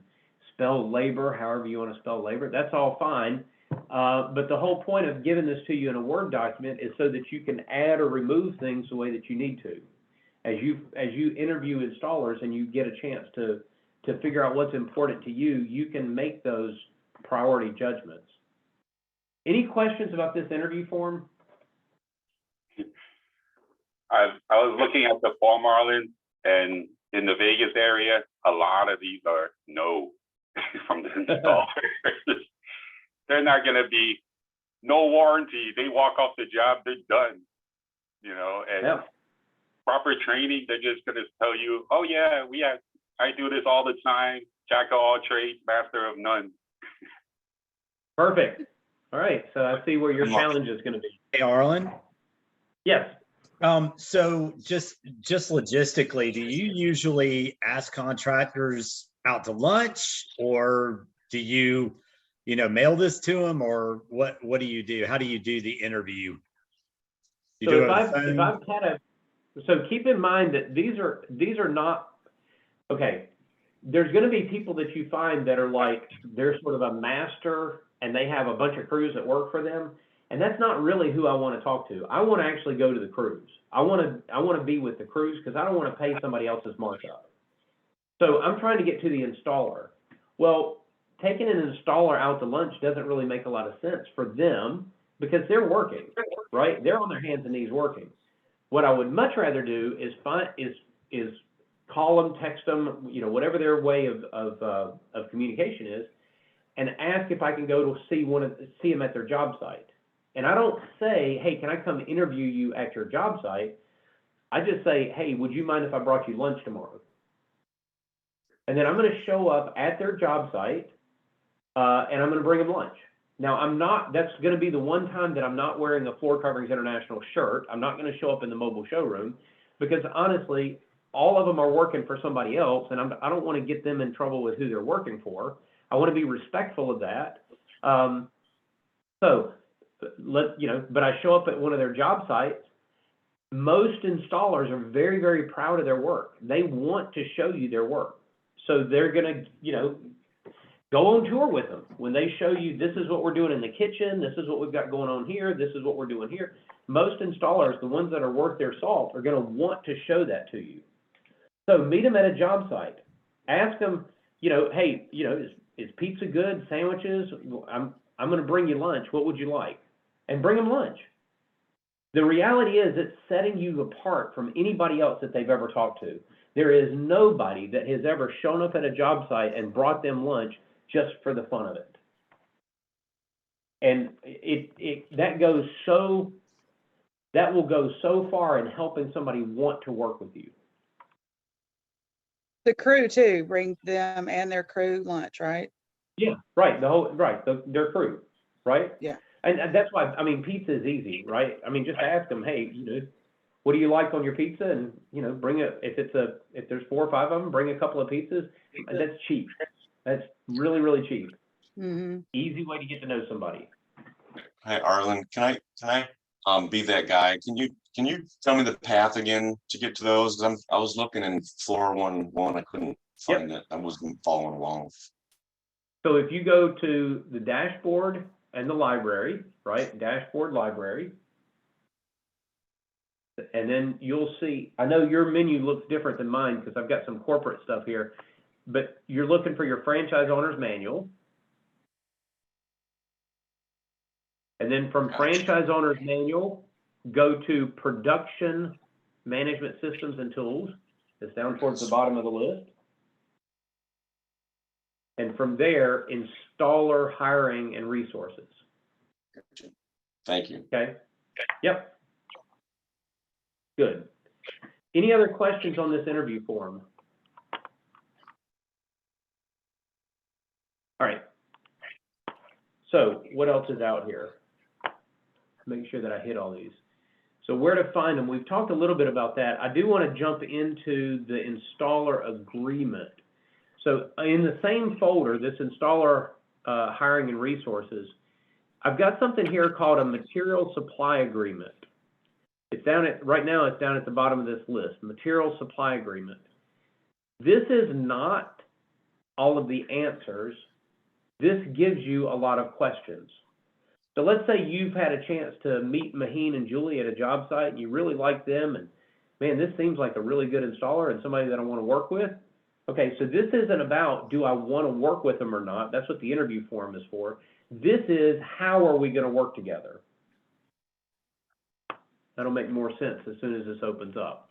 spell labor however you want to spell labor. That's all fine. But the whole point of giving this to you in a Word document is so that you can add or remove things the way that you need to. As you interview installers and you get a chance to figure out what's important to you, you can make those priority judgments. Any questions about this interview form? I was looking at the Fall Marlin, and in the Vegas area, a lot of these are no from the installers. They're not going to be no warranty. They walk off the job, they're done. You know, and Yeah. proper training, they're just going to tell you, oh yeah, I do this all the time. Jack of all trades, master of none. Perfect. All right, so I see where your challenge is going to be. Hey, Arlen. Yes. So just logistically, do you usually ask contractors out to lunch, or do you mail this to them, or what do you do? How do you do the interview? You So do if it on I've the phone? had a, so keep in mind that these are not, okay, there's going to be people that you find that are like, they're sort of a master and they have a bunch of crews that work for them. And that's not really who I want to talk to. I want to actually go to the crews. I want to be with the crews because I don't want to pay somebody else's markup. So I'm trying to get to the installer. Well, taking an installer out to lunch doesn't really make a lot of sense for them because they're working, right? They're on their hands and knees working. What I would much rather do is call them, text them, whatever their way of communication is, and ask if I can go to see them at their job site. And I don't say, hey, can I come interview you at your job site? I just say, hey, would you mind if I brought you lunch tomorrow? And then I'm going to show up at their job site, and I'm going to bring them lunch. Now, that's going to be the one time that I'm not wearing a Floor Coverings International shirt. I'm not going to show up in the mobile showroom because honestly, all of them are working for somebody else, and I don't want to get them in trouble with who they're working for. I want to be respectful of that. But I show up at one of their job sites. Most installers are very, very proud of their work. They want to show you their work. So they're going to, go on tour with them. When they show you, this is what we're doing in the kitchen, this is what we've got going on here, this is what we're doing here. Most installers, the ones that are worth their salt, are going to want to show that to you. So meet them at a job site. Ask them, hey, is pizza good? Sandwiches? I'm going to bring you lunch. What would you like? And bring them lunch. The reality is it's setting you apart from anybody else that they've ever talked to. There is nobody that has ever shown up at a job site and brought them lunch just for the fun of it. And that will go so far in helping somebody want to work with you. The crew too, bring them and their crew lunch, right? Yeah, right. Their crew, right? Yeah. And that's why, pizza is easy, right? Just ask them, hey, what do you like on your pizza? And, bring if there's 4 or 5 of them, bring a couple of pizzas. That's cheap. That's really, really cheap. Mm-hmm. Easy way to get to know somebody. Hi, Arlen. Can I be that guy? Can you tell me the path again to get to those? I was looking in floor one. I couldn't find it. I wasn't following along. So if you go to the dashboard and the library, right? Dashboard, library. And then you'll see, I know your menu looks different than mine because I've got some corporate stuff here, but you're looking for your franchise owner's manual. And then from franchise owner's manual, go to production management systems and tools. It's down towards the bottom of the list. And from there, installer hiring and resources. Thank you. Okay. Yep. Good. Any other questions on this interview form? All right. So what else is out here? Make sure that I hit all these. So where to find them? We've talked a little bit about that. I do want to jump into the installer agreement. So in the same folder, this installer hiring and resources, I've got something here called a material supply agreement. It's right now it's down at the bottom of this list, material supply agreement. This is not all of the answers. This gives you a lot of questions. So let's say you've had a chance to meet Maheen and Julie at a job site and you really like them and man, this seems like a really good installer and somebody that I want to work with. Okay, so this isn't about do I want to work with them or not. That's what the interview form is for. This is how are we going to work together? That'll make more sense as soon as this opens up.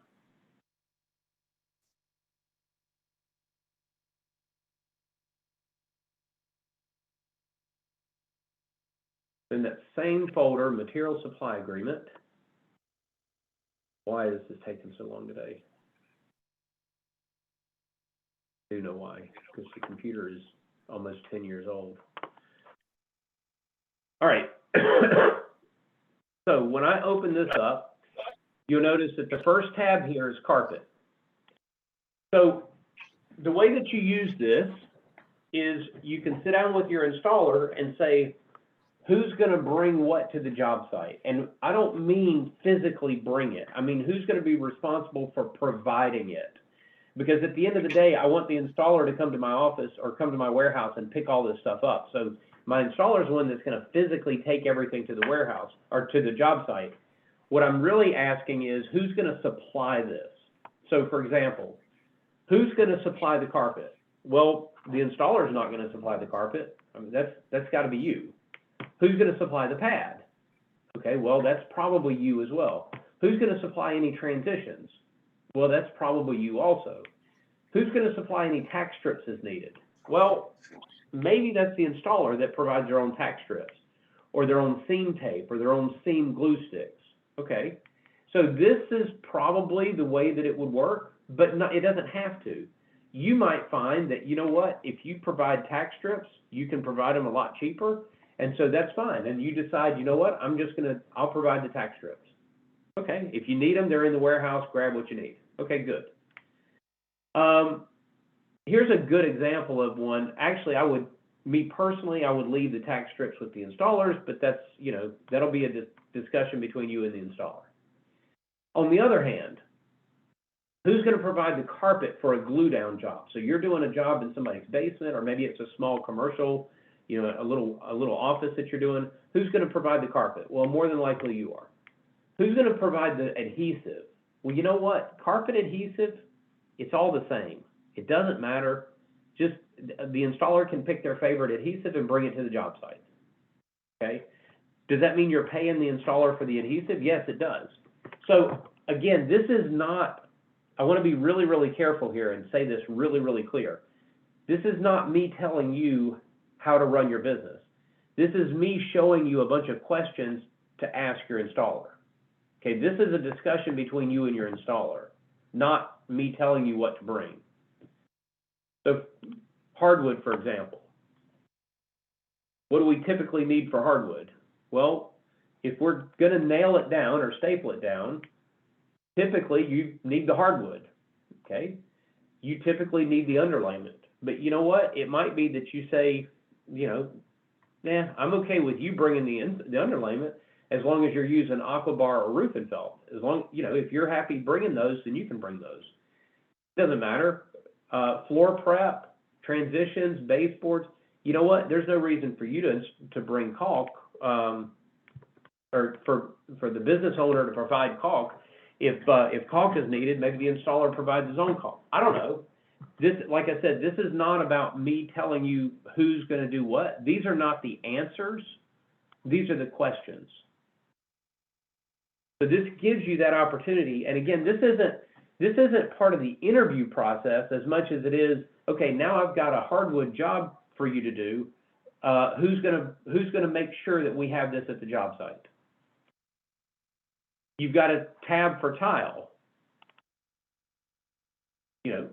In that same folder, material supply agreement. Why is this taking so long today? I do know why, because the computer is almost 10 years old. All right. So when I open this up, you'll notice that the first tab here is carpet. So the way that you use this is you can sit down with your installer and say, who's going to bring what to the job site? And I don't mean physically bring it. I mean, who's going to be responsible for providing it? Because at the end of the day, I want the installer to come to my office or come to my warehouse and pick all this stuff up. So my installer is the one that's going to physically take everything to the warehouse or to the job site. What I'm really asking is who's going to supply this? So for example, who's going to supply the carpet? Well, the installer is not going to supply the carpet. I mean, that's got to be you. Who's going to supply the pad? Okay, well, that's probably you as well. Who's going to supply any transitions? Well, that's probably you also. Who's going to supply any tack strips as needed? Well, maybe that's the installer that provides their own tack strips or their own seam tape or their own seam glue sticks. Okay, so this is probably the way that it would work, but it doesn't have to. You might find that, you know what, if you provide tack strips, you can provide them a lot cheaper. And so that's fine. And you decide, you know what, I'll provide the tack strips. Okay, if you need them, they're in the warehouse, grab what you need. Okay, good. Here's a good example of one. Actually, I would leave the tack strips with the installers, but that's, that'll be a discussion between you and the installer. On the other hand, who's going to provide the carpet for a glue down job? So you're doing a job in somebody's basement, or maybe it's a small commercial, a little office that you're doing. Who's going to provide the carpet? Well, more than likely you are. Who's going to provide the adhesive? Well, you know what? Carpet adhesive, it's all the same. It doesn't matter. Just the installer can pick their favorite adhesive and bring it to the job site. Okay? Does that mean you're paying the installer for the adhesive? Yes, it does. So again, this is not, I want to be really, really careful here and say this really, really clear. This is not me telling you how to run your business. This is me showing you a bunch of questions to ask your installer. Okay, this is a discussion between you and your installer, not me telling you what to bring. So hardwood, for example. What do we typically need for hardwood? Well, if we're going to nail it down or staple it down, typically you need the hardwood, okay? You typically need the underlayment. But you know what? It might be that you say, I'm okay with you bringing the underlayment as long as you're using Aquabar or roofing felt. As long, if you're happy bringing those, then you can bring those. Doesn't matter. Floor prep, transitions, baseboards. You know what? There's no reason for you to bring caulk, or for the business owner to provide caulk. If caulk is needed, maybe the installer provides his own caulk. I don't know. This, like I said, this is not about me telling you who's going to do what. These are not the answers. These are the questions. So this gives you that opportunity. And again, this isn't part of the interview process as much as it is, okay, now I've got a hardwood job for you to do. Who's gonna make sure that we have this at the job site? You've got a tab for tile.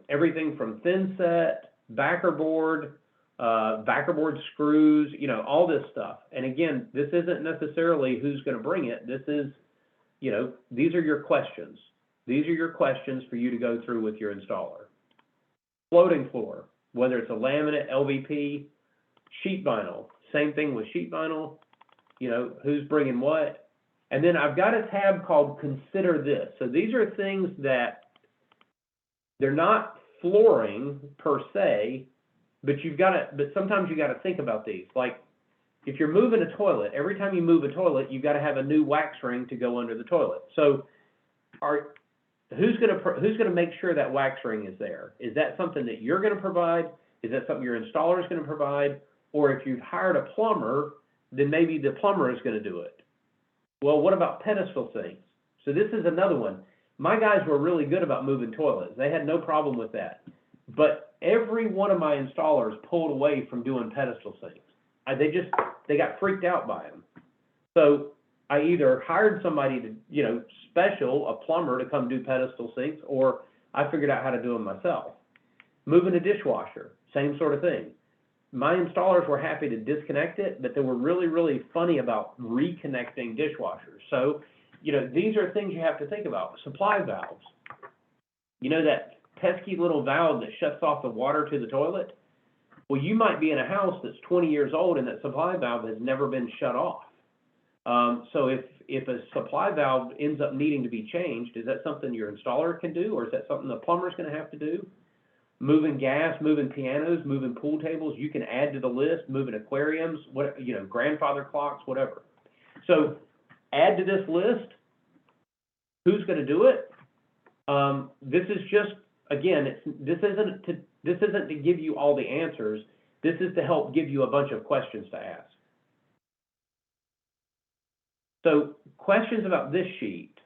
Everything from thin set, backer board screws, all this stuff. And again, this isn't necessarily who's going to bring it. This is, these are your questions. These are your questions for you to go through with your installer. Floating floor, whether it's a laminate, LVP, sheet vinyl, same thing with sheet vinyl, who's bringing what. And then I've got a tab called Consider This. So these are things that they're not flooring per se, but sometimes you got to think about these. Like, if you're moving a toilet, every time you move a toilet, you've got to have a new wax ring to go under the toilet. So who's gonna make sure that wax ring is there? Is that something that you're gonna provide? Is that something your installer is gonna provide? Or if you've hired a plumber, then maybe the plumber is gonna do it. Well, what about pedestal sinks? So this is another one. My guys were really good about moving toilets. They had no problem with that. But every one of my installers pulled away from doing pedestal sinks. They got freaked out by them. So I either hired somebody to, a plumber to come do pedestal sinks, or I figured out how to do them myself. Moving a dishwasher, same sort of thing. My installers were happy to disconnect it, but they were really, really funny about reconnecting dishwashers. So, these are things you have to think about. Supply valves. That pesky little valve that shuts off the water to the toilet? Well, you might be in a house that's 20 years old and that supply valve has never been shut off. So if a supply valve ends up needing to be changed, is that something your installer can do, or is that something the plumber's going to have to do? Moving gas, moving pianos, moving pool tables, you can add to the list. Moving aquariums, grandfather clocks, whatever. So add to this list. Who's going to do it? This is just, again, this isn't to give you all the answers. This is to help give you a bunch of questions to ask. So questions about this sheet,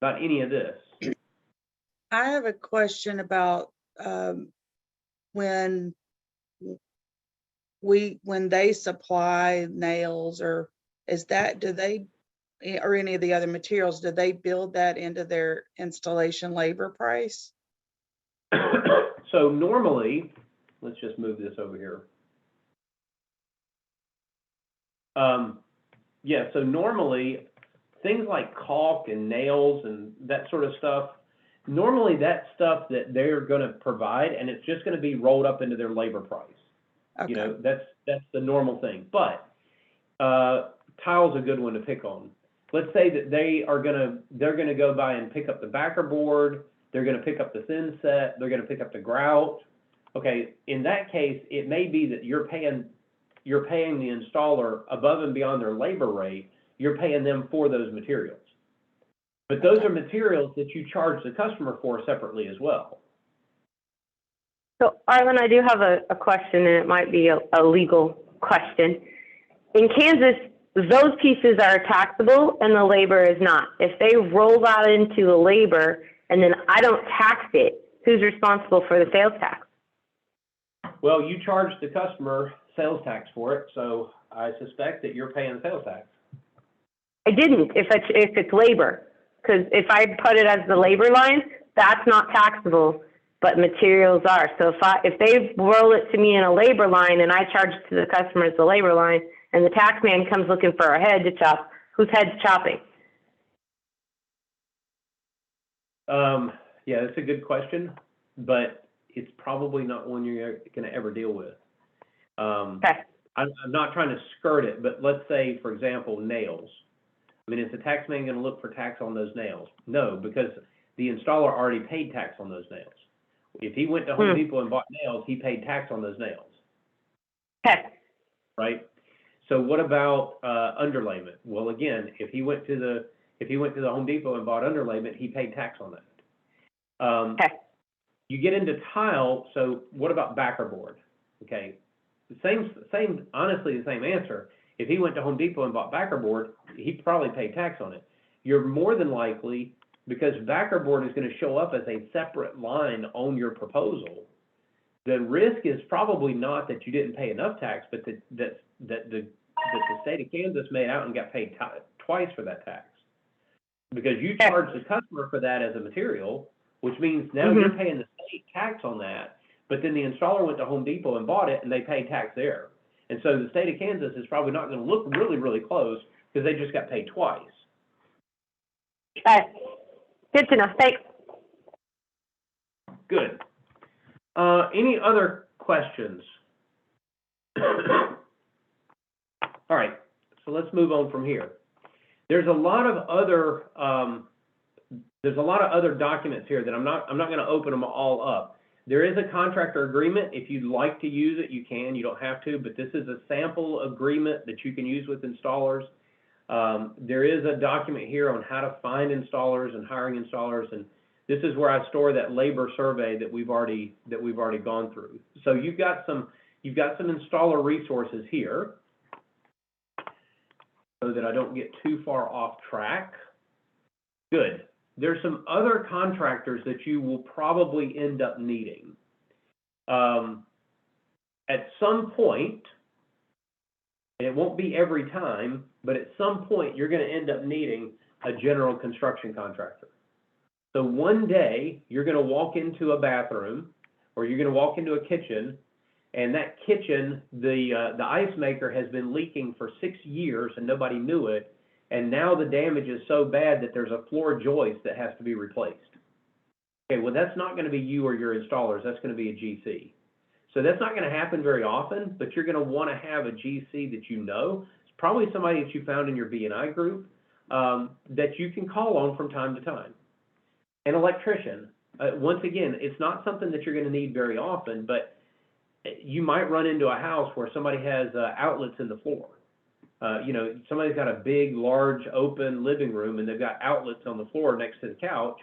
about any of this? I have a question about when they supply nails, or do they, or any of the other materials, do they build that into their installation labor price? So normally, let's just move this over here. So normally, things like caulk and nails and that sort of stuff, normally that's stuff that they're going to provide, and it's just going to be rolled up into their labor price. Okay. That's the normal thing. But tile's a good one to pick on. Let's say that they're going to go by and pick up the backer board. They're going to pick up the thin set. They're going to pick up the grout. Okay, in that case, it may be that you're paying the installer above and beyond their labor rate. You're paying them for those materials. But those are materials that you charge the customer for separately as well. So Arlen, I do have a question, and it might be a legal question. In Kansas, those pieces are taxable and the labor is not. If they roll that into the labor and then I don't tax it, who's responsible for the sales tax? Well, you charge the customer sales tax for it, so I suspect that you're paying sales tax. I didn't, if it's labor, because if I put it as the labor line, that's not taxable, but materials are. So if they roll it to me in a labor line and I charge it to the customer as the labor line, and the tax man comes looking for a head to chop, whose head's chopping? Yeah, that's a good question, but it's probably not one you're going to ever deal with. Okay. I'm not trying to skirt it, but let's say, for example, nails. I mean, is the tax man going to look for tax on those nails? No, because the installer already paid tax on those nails. If he went to Home Depot and bought nails, he paid tax on those nails. Okay. Right? So what about underlayment? Well, again, if he went to the Home Depot and bought underlayment, he paid tax on that. Okay. You get into tile, so what about backer board? Okay, honestly, the same answer. If he went to Home Depot and bought backer board, he probably paid tax on it. You're more than likely, because backer board is going to show up as a separate line on your proposal, the risk is probably not that you didn't pay enough tax, but that the state of Kansas made out and got paid twice for that tax. Because you charged the customer for that as a material, which means now you're paying the state tax on that, but then the installer went to Home Depot and bought it and they paid tax there. And so the state of Kansas is probably not going to look really, really close because they just got paid twice. Okay. Good to know. Thanks. Good. Any other questions? All right, so let's move on from here. There's a lot of other documents here that I'm not going to open them all up, There is a contractor agreement. If you'd like to use it, you can. You don't have to, but this is a sample agreement that you can use with installers. There is a document here on how to find installers and hiring installers, and this is where I store that labor survey that we've already gone through. So you've got some installer resources here, so that I don't get too far off track. Good. There's some other contractors that you will probably end up needing. At some point, and it won't be every time, but at some point, you're going to end up needing a general construction contractor. So one day, you're going to walk into a bathroom, or you're going to walk into a kitchen, and that kitchen, the ice maker has been leaking for 6 years and nobody knew it. And now the damage is so bad that there's a floor joist that has to be replaced. Okay, well, that's not going to be you or your installers. That's going to be a GC. So that's not going to happen very often, but you're going to want to have a GC that you know. It's probably somebody that you found in your B&I group that you can call on from time to time. An electrician. Once again, it's not something that you're going to need very often, but you might run into a house where somebody has outlets in the floor. You know, somebody's got a big, large, open living room and they've got outlets on the floor next to the couch.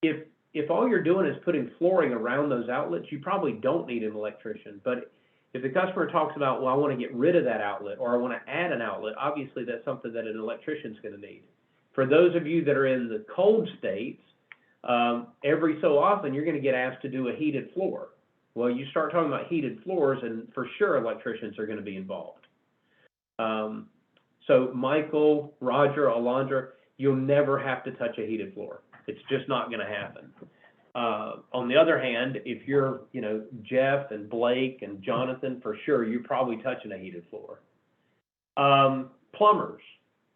If all you're doing is putting flooring around those outlets, you probably don't need an electrician. But if the customer talks about, well, I want to get rid of that outlet or I want to add an outlet, obviously that's something that an electrician's going to need. For those of you that are in the cold states, every so often you're going to get asked to do a heated floor. Well, you start talking about heated floors and for sure electricians are going to be involved. So Michael, Roger, Alondra, you'll never have to touch a heated floor. It's just not going to happen. On the other hand, if you're, you know, Jeff and Blake and Jonathan, for sure, you're probably touching a heated floor. Plumbers.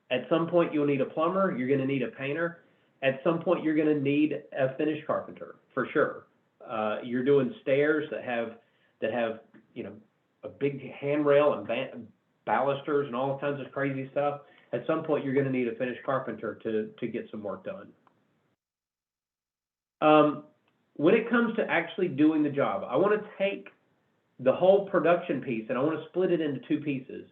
At some point, you'll need a plumber. You're going to need a painter. At some point, you're going to need a finish carpenter, for sure. You're doing stairs that have, you know, a big handrail and balusters and all kinds of crazy stuff. At some point, you're going to need a finished carpenter to get some work done. When it comes to actually doing the job, I want to take the whole production piece and I want to split it into two pieces.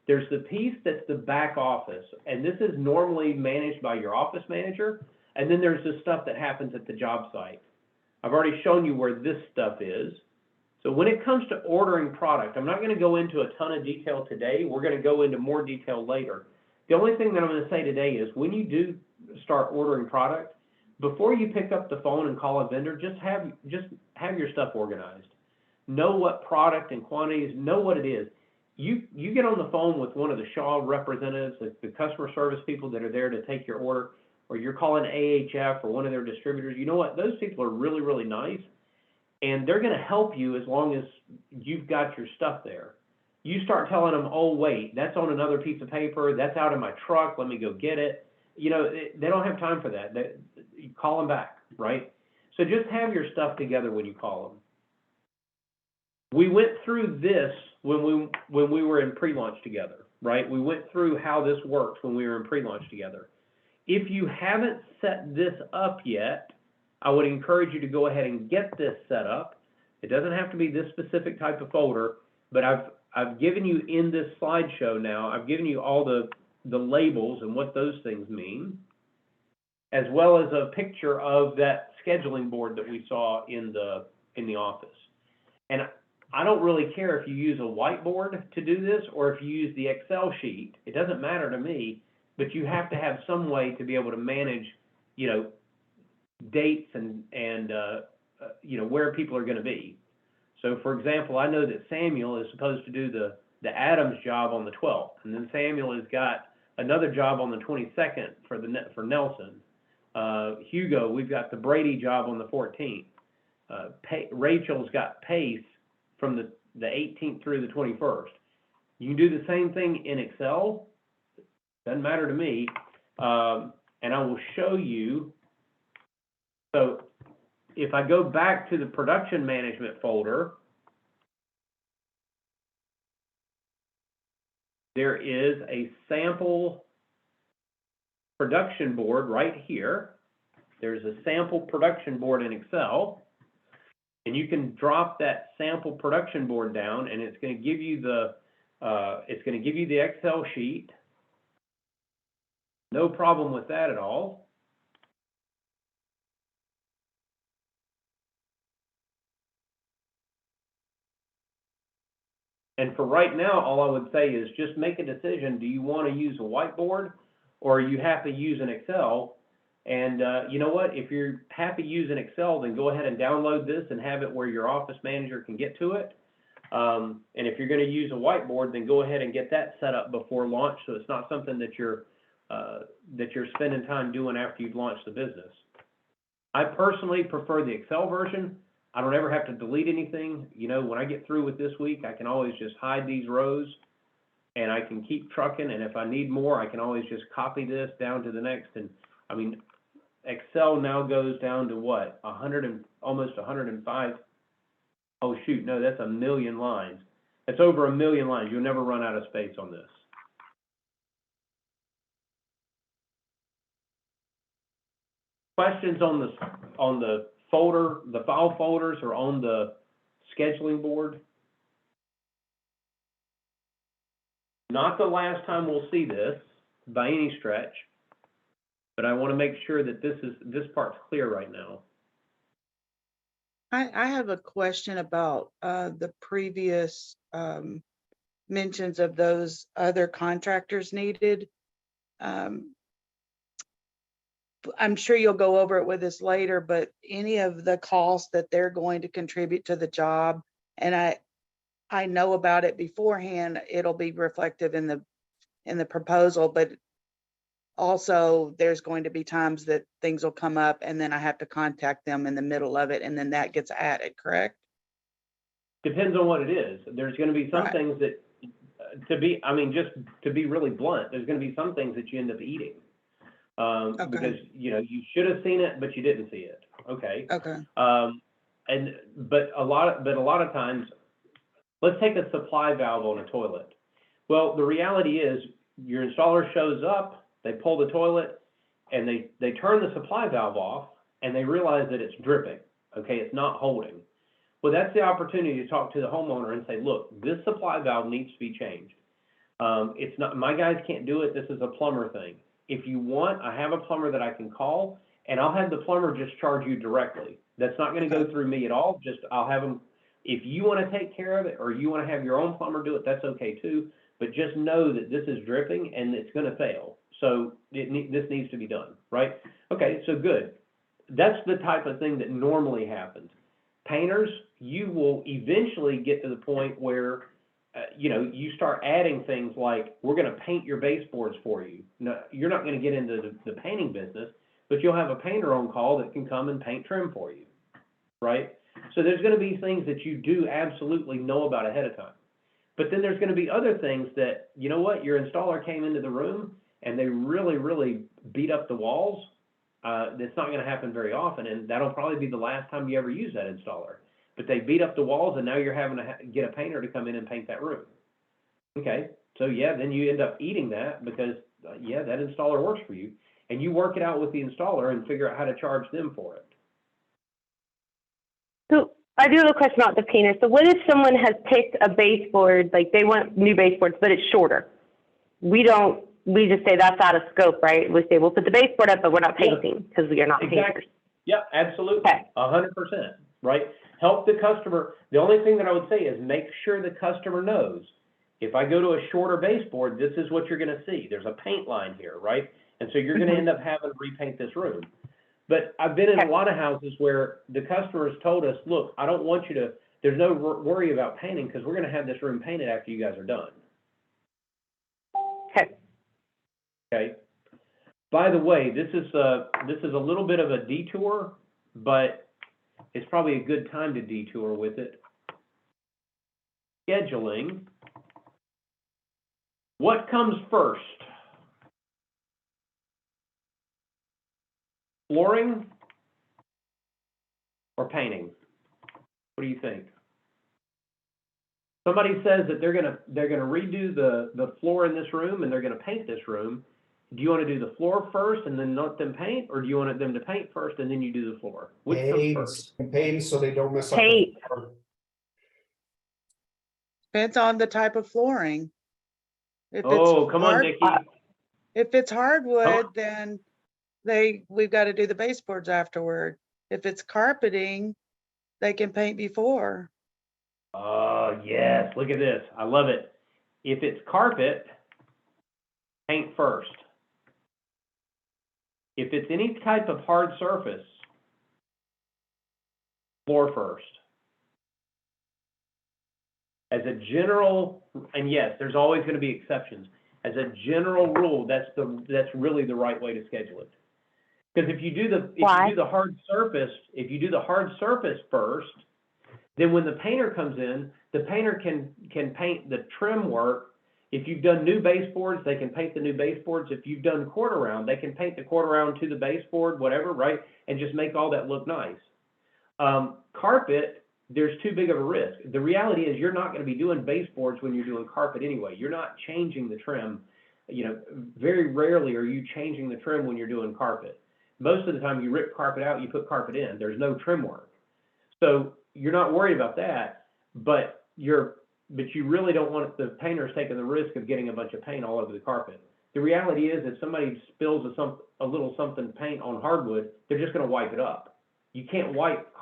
There's the piece that's the back office, and this is normally managed by your office manager, and then there's the stuff that happens at the job site. I've already shown you where this stuff is. So when it comes to ordering product, I'm not going to go into a ton of detail today. We're going to go into more detail later. The only thing that I'm going to say today is when you do start ordering product, before you pick up the phone and call a vendor, just have your stuff organized. Know what product and quantities, know what it is. You get on the phone with one of the Shaw representatives, the customer service people that are there to take your order, or you're calling AHF or one of their distributors. You know what? Those people are really, really nice. And they're going to help you as long as you've got your stuff there. You start telling them, oh, wait, that's on another piece of paper. That's out in my truck. Let me go get it. You know, they don't have time for that. You call them back, right? So just have your stuff together when you call them. We went through this when we were in pre-launch together, right? We went through how this works when we were in pre-launch together. If you haven't set this up yet, I would encourage you to go ahead and get this set up. It doesn't have to be this specific type of folder, but I've given you in this slideshow now, I've given you all the labels and what those things mean, as well as a picture of that scheduling board that we saw in the office. And I don't really care if you use a whiteboard to do this or if you use the Excel sheet. It doesn't matter to me, but you have to have some way to be able to manage, you know, dates and you know, where people are going to be. So for example, I know that Samuel is supposed to do the Adams job on the 12th, and then Samuel has got another job on the 22nd for Nelson. Hugo, we've got the Brady job on the 14th. Rachel's got Pace from the 18th through the 21st. You can do the same thing in Excel. Doesn't matter to me. And I will show you. So if I go back to the production management folder, there is a sample production board right here. There's a sample production board in Excel. And you can drop that sample production board down, and it's going to give you the Excel sheet. No problem with that at all. And for right now, all I would say is just make a decision. Do you want to use a whiteboard, or are you happy using Excel? And you know what? If you're happy using Excel, then go ahead and download this and have it where your office manager can get to it. And if you're going to use a whiteboard, then go ahead and get that set up before launch, so it's not something that you're spending time doing after you've launched the business. I personally prefer the Excel version. I don't ever have to delete anything. You know, when I get through with this week, I can always just hide these rows and I can keep trucking. And if I need more, I can always just copy this down to the next. And I mean, Excel now goes down to what? Almost 105. Oh shoot, no, that's 1 million lines. That's over 1 million lines. You'll never run out of space on this. Questions on the folder, the file folders, or on the scheduling board? Not the last time we'll see this by any stretch, but I want to make sure that this part's clear right now. I have a question about the previous mentions of those other contractors needed. I'm sure you'll go over it with us later, but any of the costs that they're going to contribute to the job, and I know about it beforehand, it'll be reflective in the proposal, but also there's going to be times that things will come up and then I have to contact them in the middle of it, and then that gets added, correct? Depends on what it is. There's going to be some Right. things that, just to be really blunt, there's going to be some things that you end up eating. Okay. Because, you know, you should have seen it, but you didn't see it. Okay. Okay. But a lot of times, let's take a supply valve on a toilet. Well, the reality is your installer shows up, they pull the toilet, and they turn the supply valve off, and they realize that it's dripping. Okay, it's not holding. Well, that's the opportunity to talk to the homeowner and say, look, this supply valve needs to be changed. It's not, my guys can't do it. This is a plumber thing. If you want, I have a plumber that I can call, and I'll have the plumber just charge you directly. That's not going to go through me at all. Just I'll have them. If you want to take care of it, or you want to have your own plumber do it, that's okay too. But just know that this is dripping and it's going to fail. So this needs to be done, right? Okay, so good. That's the type of thing that normally happens. Painters, you will eventually get to the point where you start adding things like, we're going to paint your baseboards for you. No, you're not going to get into the painting business, but you'll have a painter on call that can come and paint trim for you, right? So there's going to be things that you do absolutely know about ahead of time. But then there's going to be other things that, you know what, your installer came into the room and they really, really beat up the walls. That's not going to happen very often, and that'll probably be the last time you ever use that installer. But they beat up the walls, and now you're having to get a painter to come in and paint that room. Okay, so yeah, then you end up eating that because, that installer works for you. And you work it out with the installer and figure out how to charge them for it. So I do have a question about the painter. So what if someone has picked a baseboard, like they want new baseboards, but it's shorter? We just say that's out of scope, right? We say we'll put the baseboard up, but we're not painting because we are not painters. Yeah, absolutely. 100%, right? Help the customer. The only thing that I would say is make sure the customer knows, if I go to a shorter baseboard, this is what you're going to see. There's a paint line here, right? And so you're going to end up having to repaint this room. But I've been in a lot of houses where the customers told us, look, I don't want you to, there's no worry about painting because we're going to have this room painted after you guys are done. Okay. By the way, this is a little bit of a detour, but it's probably a good time to detour with it. Scheduling. What comes first? Flooring or painting? What do you think? Somebody says that they're gonna redo the floor in this room and they're gonna paint this room. do you want to do the floor first and then let them paint, or do you want them to paint first and then you do the floor? Which comes first? Paint so they don't mess up. the Paint. floor. Depends on the type of flooring. If it's Oh, come on, hard- Nikki. If it's hardwood, then we've got to do the baseboards afterward. If it's carpeting, they can paint before. Oh, yes, look at this. I love it. If it's carpet, paint first. If it's any type of hard surface, floor first. As a general, and yes, there's always going to be exceptions. As a general rule, that's really the right way to schedule it. Because if you do the hard surface first, then when the painter comes in, the painter can paint the trim work. If you've done new baseboards, they can paint the new baseboards. If you've done quarter round, they can paint the quarter round to the baseboard, whatever, right? And just make all that look nice. Carpet, there's too big of a risk. The reality is you're not going to be doing baseboards when you're doing carpet anyway. You're not changing the trim. You know, very rarely are you changing the trim when you're doing carpet. Most of the time you rip carpet out, you put carpet in. There's no trim work. So you're not worried about that, but you really don't want the painters taking the risk of getting a bunch of paint all over the carpet. The reality is if somebody spills a little something paint on hardwood, they're just going to wipe it up. You can't wipe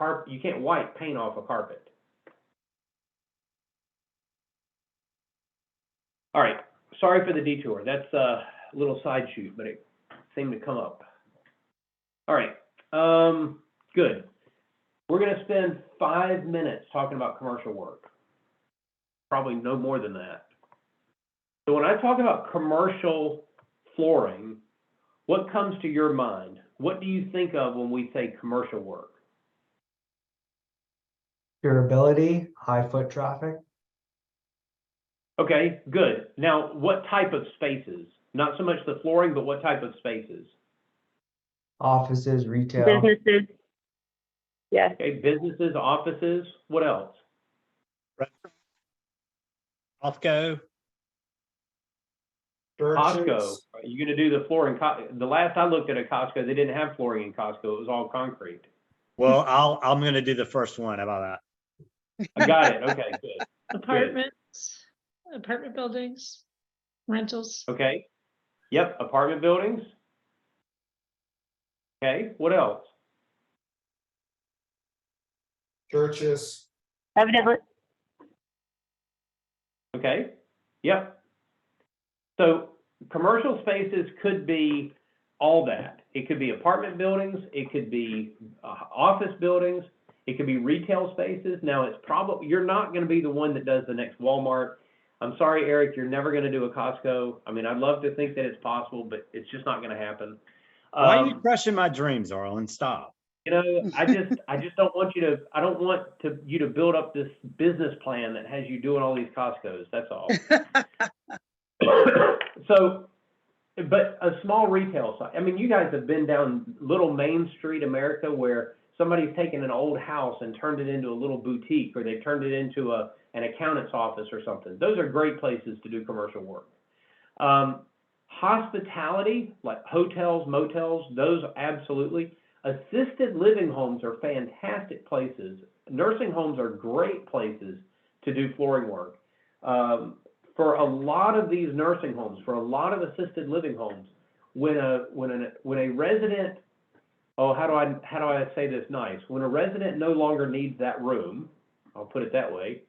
paint off a carpet. All right, sorry for the detour. That's a little side shoot, but it seemed to come up. All right, good. We're going to spend 5 minutes talking about commercial work. Probably no more than that. So when I talk about commercial flooring, what comes to your mind? What do you think of when we say commercial work? Durability, high foot traffic. Okay, good. Now, what type of spaces? Not so much the flooring, but what type of spaces? Offices, retail. Businesses. Yes. Okay, businesses, offices, what else? Costco. Costco. Churches. Are you going to do the flooring? The last I looked at a Costco, they didn't have flooring in Costco. It was all concrete. Well, I'm going to do the first one. How about that? I got it. Okay, good. Apartment buildings, rentals. Okay. Yep, apartment buildings. Okay, what else? Churches. Evidently. Okay, yep. So commercial spaces could be all that. It could be apartment buildings, it could be office buildings, it could be retail spaces. Now it's probably, you're not going to be the one that does the next Walmart. I'm sorry, Eric, you're never going to do a Costco. I mean, I'd love to think that it's possible, but it's just not going to happen. Why are you crushing my dreams, Arlen? Stop. You know, I just don't want you to, I don't want you to build up this business plan that has you doing all these Costcos. That's all. So, but a small retail site. I mean, you guys have been down Little Main Street, America, where somebody's taken an old house and turned it into a little boutique, or they've turned it into an accountant's office or something. Those are great places to do commercial work. Hospitality, like hotels, motels, those absolutely. Assisted living homes are fantastic places. Nursing homes are great places to do flooring work. For a lot of these nursing homes, for a lot of assisted living homes, when a resident, how do I say this nice? When a resident no longer needs that room, I'll put it that way,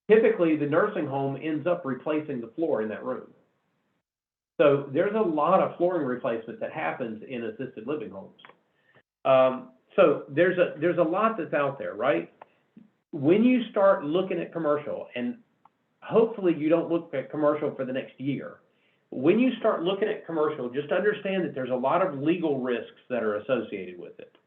typically the nursing home ends up replacing the floor in that room. So there's a lot of flooring replacement that happens in assisted living homes. So there's a lot that's out there, right? When you start looking at commercial, and hopefully you don't look at commercial for the next year. When you start looking at commercial, just understand that there's a lot of legal risks that are associated with it.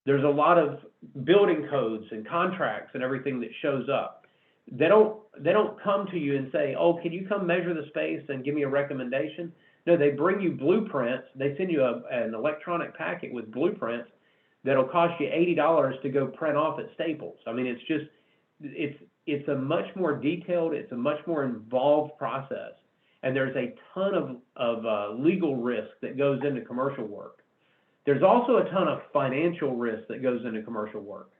There's a lot of building codes and contracts and everything that shows up. They don't come to you and say, oh, can you come measure the space and give me a recommendation? No, they bring you blueprints. They send you an electronic packet with blueprints that'll cost you $80 to go print off at Staples. I mean, it's just, it's a much more detailed, it's a much more involved process. and there's a ton of legal risk that goes into commercial work. There's also a ton of financial risk that goes into commercial work,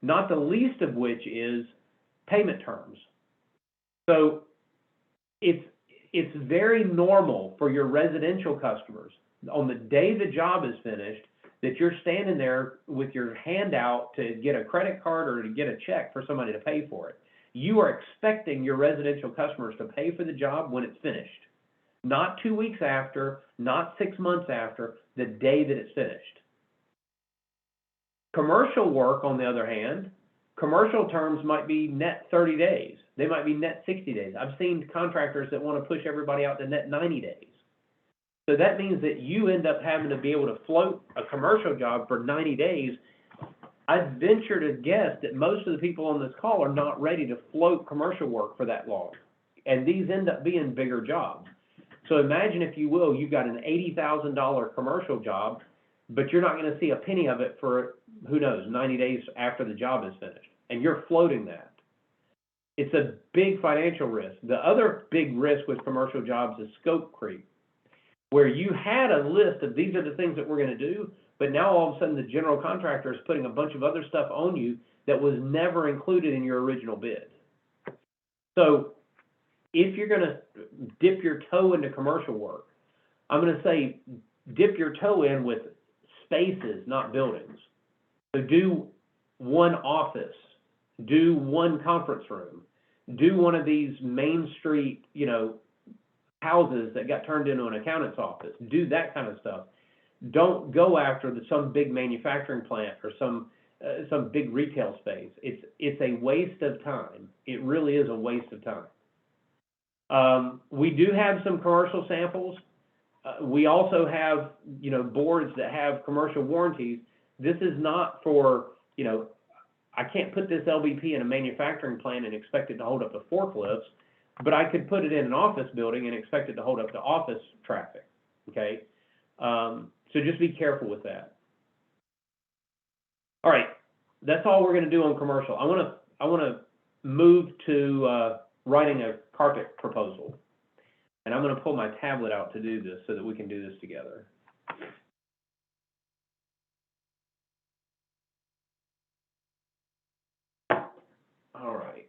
not the least of which is payment terms. So it's very normal for your residential customers on the day the job is finished that you're standing there with your hand out to get a credit card or to get a check for somebody to pay for it. You are expecting your residential customers to pay for the job when it's finished, not 2 weeks after, not 6 months after, the day that it's finished. Commercial work, on the other hand, commercial terms might be net 30 days. They might be net 60 days. I've seen contractors that want to push everybody out to net 90 days. So that means that you end up having to be able to float a commercial job for 90 days. I'd venture to guess that most of the people on this call are not ready to float commercial work for that long. And these end up being bigger jobs. So imagine, if you will, you've got an $80,000 commercial job, but you're not going to see a penny of it for, who knows, 90 days after the job is finished. And you're floating that. It's a big financial risk. The other big risk with commercial jobs is scope creep, where you had a list of these are the things that we're going to do, but now all of a sudden the general contractor is putting a bunch of other stuff on you that was never included in your original bid. So if you're going to dip your toe into commercial work, I'm going to say dip your toe in with spaces, not buildings. So do one office, do one conference room, do one of these Main Street, houses that got turned into an accountant's office. Do that kind of stuff. Don't go after some big manufacturing plant or some big retail space. It's a waste of time. It really is a waste of time. We do have some commercial samples. We also have, boards that have commercial warranties. This is not for, I can't put this LVP in a manufacturing plant and expect it to hold up to forklifts, but I could put it in an office building and expect it to hold up to office traffic, okay? So just be careful with that. All right, that's all we're gonna do on commercial. I wanna move to writing a carpet proposal. And I'm gonna pull my tablet out to do this so that we can do this together. All right.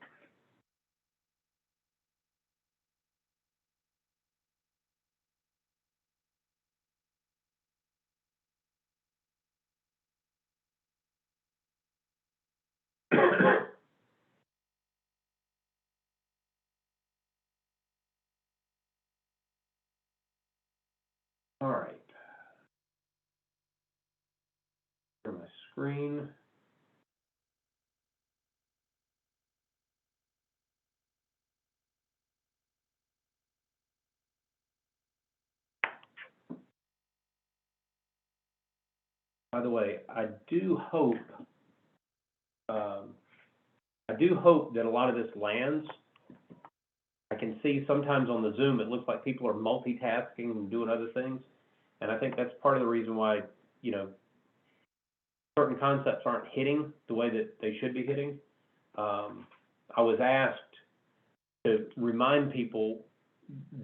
All right. Share my screen. By the way, I do hope that a lot of this lands. I can see sometimes on the Zoom, it looks like people are multitasking and doing other things. And I think that's part of the reason why, certain concepts aren't hitting the way that they should be hitting. I was asked to remind people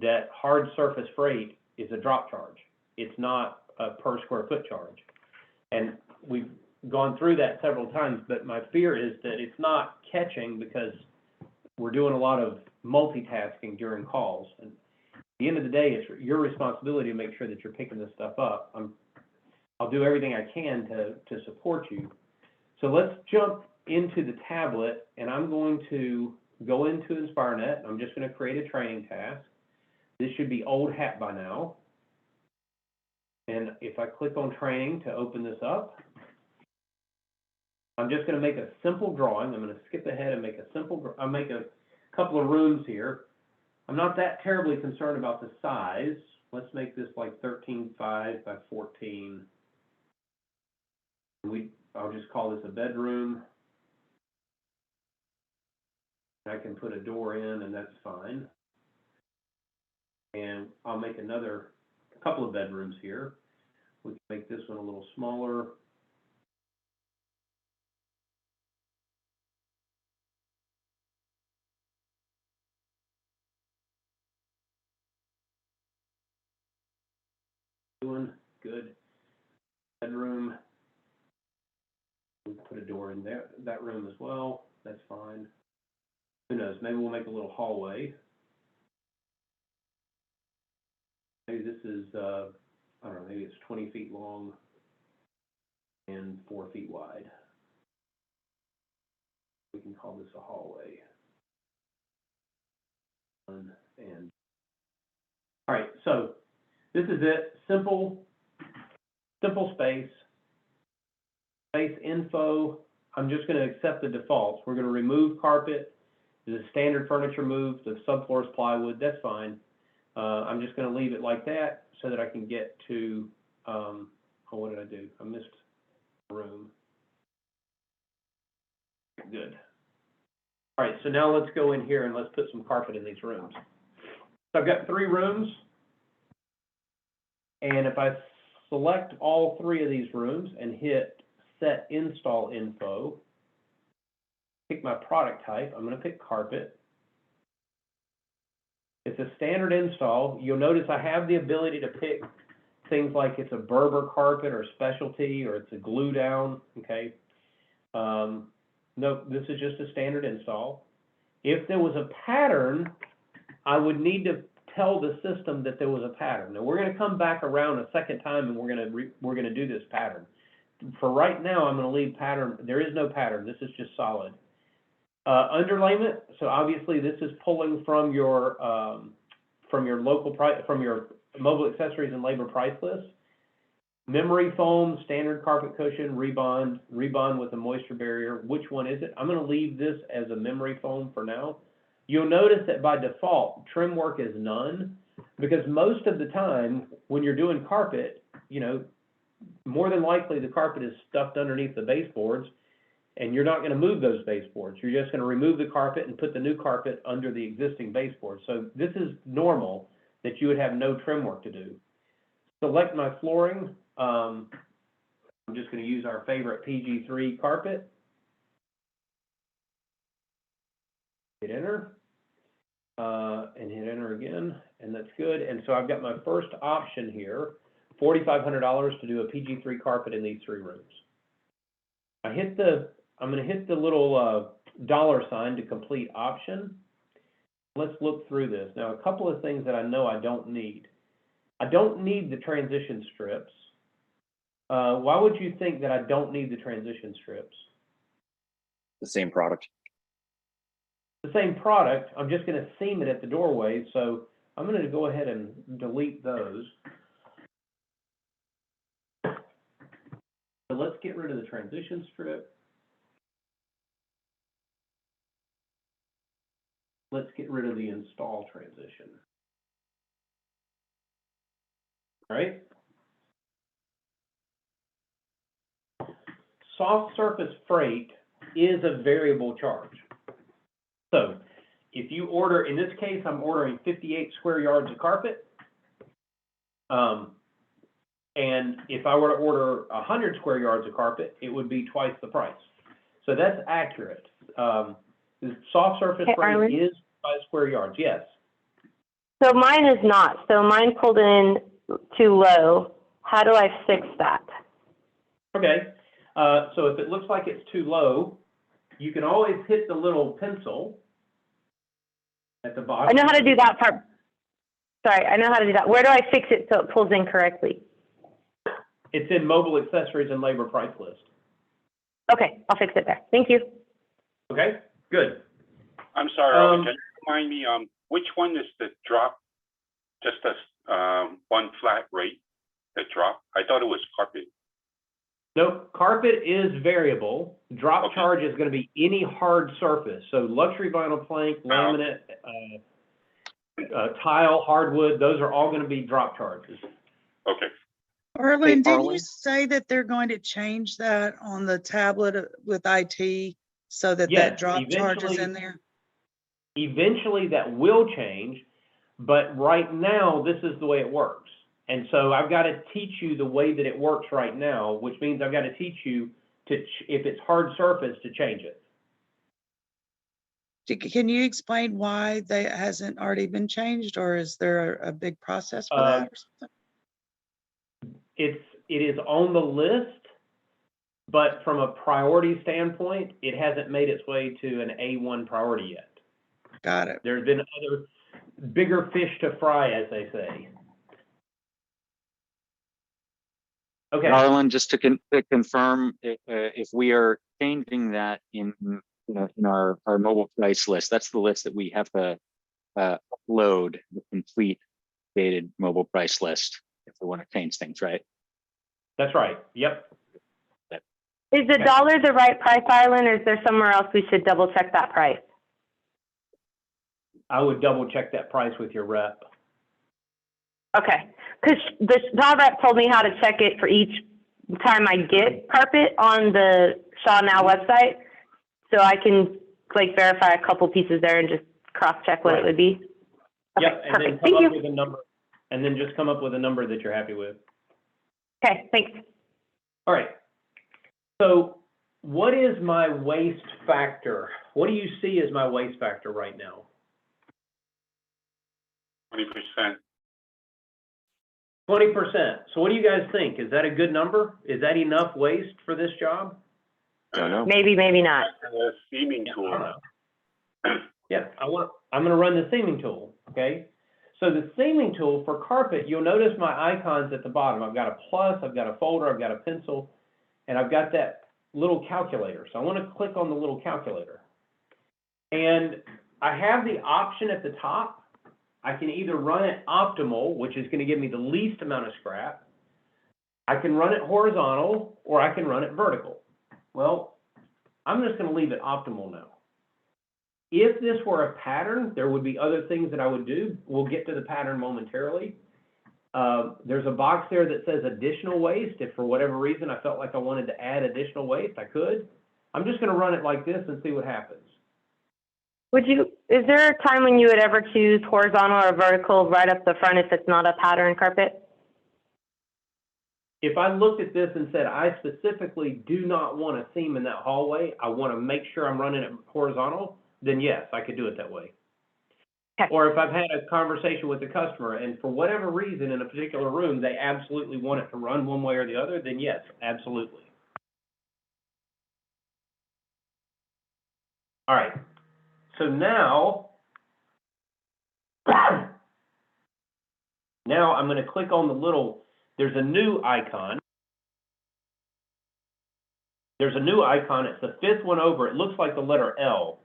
that hard surface freight is a drop charge. It's not a per square foot charge. And we've gone through that several times, but my fear is that it's not catching because we're doing a lot of multitasking during calls. And at the end of the day, it's your responsibility to make sure that you're picking this stuff up. I'll do everything I can to support you. So let's jump into the tablet, and I'm going to go into InspireNet. I'm just going to create a training task. This should be old hat by now. And if I click on training to open this up, I'm just going to make a simple drawing. I'm going to skip ahead and make I'll make a couple of rooms here. I'm not that terribly concerned about the size. Let's make this like 13.5 by 14. I'll just call this a bedroom. I can put a door in, and that's fine. And I'll make a couple of bedrooms here. We can make this one a little smaller. bedroom. We put a door in there, that room as well, that's fine. Who knows, maybe we'll make a little hallway. Maybe this is, I don't know, maybe it's 20 feet long and 4 feet wide. We can call this a hallway. And, all right, so this is it, simple space. Space info, I'm just gonna accept the defaults. We're gonna remove carpet, the standard furniture move, the subfloor is plywood, that's fine. I'm just gonna leave it like that so that I can get to, oh, what did I do? I missed a room. Good. All right, so now let's go in here and let's put some carpet in these rooms. So I've got 3 rooms. And if I select all 3 of these rooms and hit set install info, pick my product type, I'm gonna pick carpet. It's a standard install. You'll notice I have the ability to pick things like it's a Berber carpet or specialty, or it's a glue down, okay? No, this is just a standard install. If there was a pattern, I would need to tell the system that there was a pattern. Now we're gonna come back around a second time and we're gonna do this pattern. For right now, I'm gonna leave pattern, there is no pattern, this is just solid. Underlayment, so obviously this is pulling from your local price, from your mobile accessories and labor price list. Memory foam, standard carpet cushion, rebond with a moisture barrier. Which one is it? I'm gonna leave this as a memory foam for now. You'll notice that by default, trim work is none, because most of the time when you're doing carpet, you know, more than likely the carpet is stuffed underneath the baseboards, and you're not gonna move those baseboards. You're just gonna remove the carpet and put the new carpet under the existing baseboard. So this is normal that you would have no trim work to do. Select my flooring. I'm just gonna use our favorite PG3 carpet. Hit enter, and hit enter again, and that's good. And so I've got my first option here, $4,500 to do a PG3 carpet in these 3 rooms. I'm gonna hit the little $sign to complete option. Let's look through this. Now, a couple of things that I know I don't need. I don't need the transition strips. Why would you think that I don't need the transition strips? The same product. The same product, I'm just gonna seam it at the doorway, so I'm gonna go ahead and delete those. So let's get rid of the transition strip. Let's get rid of the install transition. All right. Soft surface freight is a variable charge. So if you order, in this case, I'm ordering 58 square yards of carpet. And if I were to order 100 square yards of carpet, it would be twice the price. So that's accurate. The soft surface freight is 5 square yards, yes. So mine is not. So mine pulled in too low. How do I fix that? Okay, so if it looks like it's too low, you can always hit the little pencil at the bottom. I know how to do that part. Sorry, I know how to do that. Where do I fix it so it pulls in correctly? It's in mobile accessories and labor price list. Okay, I'll fix it there. Thank you. Okay, good. I'm sorry, Arlen, can you remind me, which one is the drop? Just a one flat rate, the drop? I thought it was carpet. Nope, carpet is variable. Drop charge is gonna be any hard surface. So luxury vinyl plank, laminate, tile, hardwood, those are all gonna be drop charges. Okay. Arlen, didn't Arlen? you say that they're going to change that on the tablet with IT so that Yes, that drop charge is eventually- in there? Eventually that will change, but right now, this is the way it works. And so I've got to teach you the way that it works right now, which means I've got to teach you to, if it's hard surface, to change it. Can you explain why that hasn't already been changed, or is there a big process for that or something? it is on the list, but from a priority standpoint, it hasn't made its way to an A1 priority yet. Got it. There's been other bigger fish to fry, as they say. Okay. Arlen, just to confirm, if we are changing that in our mobile price list, that's the list that we have to upload the complete dated mobile price list if we want to change things, right? That's right. Yep. Is the dollar the right price, Arlen, or is there somewhere else we should double check that price? I would double check that price with your rep. Okay, because the Shaw rep told me how to check it for each time I get carpet on the Shaw Now website. So I can like verify a couple pieces there and just cross-check what it would be. Okay, Yep, and then perfect. come Thank up you. with a number, and then just come up with a number that you're happy with. Okay, thanks. All right. So what is my waste factor? What do you see as my waste factor right now? 20%. 20%. So what do you guys think? Is that a good number? Is that enough waste for this job? Don't know. Maybe, maybe not. The seaming I tool. don't know. Yeah, I'm gonna run the seaming tool, okay? So the seaming tool for carpet, you'll notice my icons at the bottom. I've got a plus, I've got a folder, I've got a pencil, and I've got that little calculator. So I want to click on the little calculator. And I have the option at the top. I can either run it optimal, which is going to give me the least amount of scrap. I can run it horizontal, or I can run it vertical. Well, I'm just going to leave it optimal now. If this were a pattern, there would be other things that I would do. We'll get to the pattern momentarily. There's a box there that says additional waste. If for whatever reason I felt like I wanted to add additional waste, I could. I'm just going to run it like this and see what happens. Is there a time when you would ever choose horizontal or vertical right up the front if it's not a pattern carpet? If I looked at this and said, I specifically do not want a seam in that hallway, I want to make sure I'm running it horizontal, then yes, I could do it that way. Okay. Or if I've had a conversation with the customer and for whatever reason in a particular room, they absolutely want it to run one way or the other, then yes, absolutely. All right. So now, I'm going to click on the little, there's a new icon. There's a new icon. It's the fifth one over. It looks like the letter L.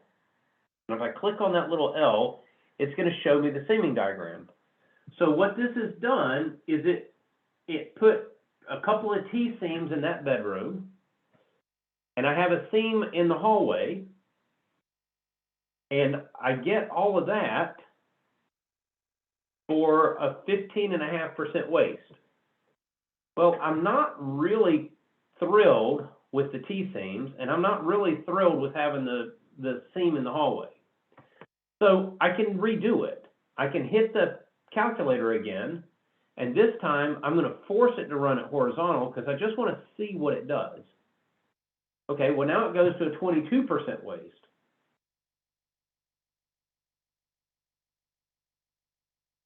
And if I click on that little L, it's going to show me the seaming diagram. So what this has done is it put a couple of T-seams in that bedroom, and I have a seam in the hallway, and I get all of that for a 15.5% waste. Well, I'm not really thrilled with the T-seams, and I'm not really thrilled with having the seam in the hallway. So I can redo it. I can hit the calculator again, and this time I'm going to force it to run it horizontal because I just want to see what it does. Okay, well now it goes to a 22% waste.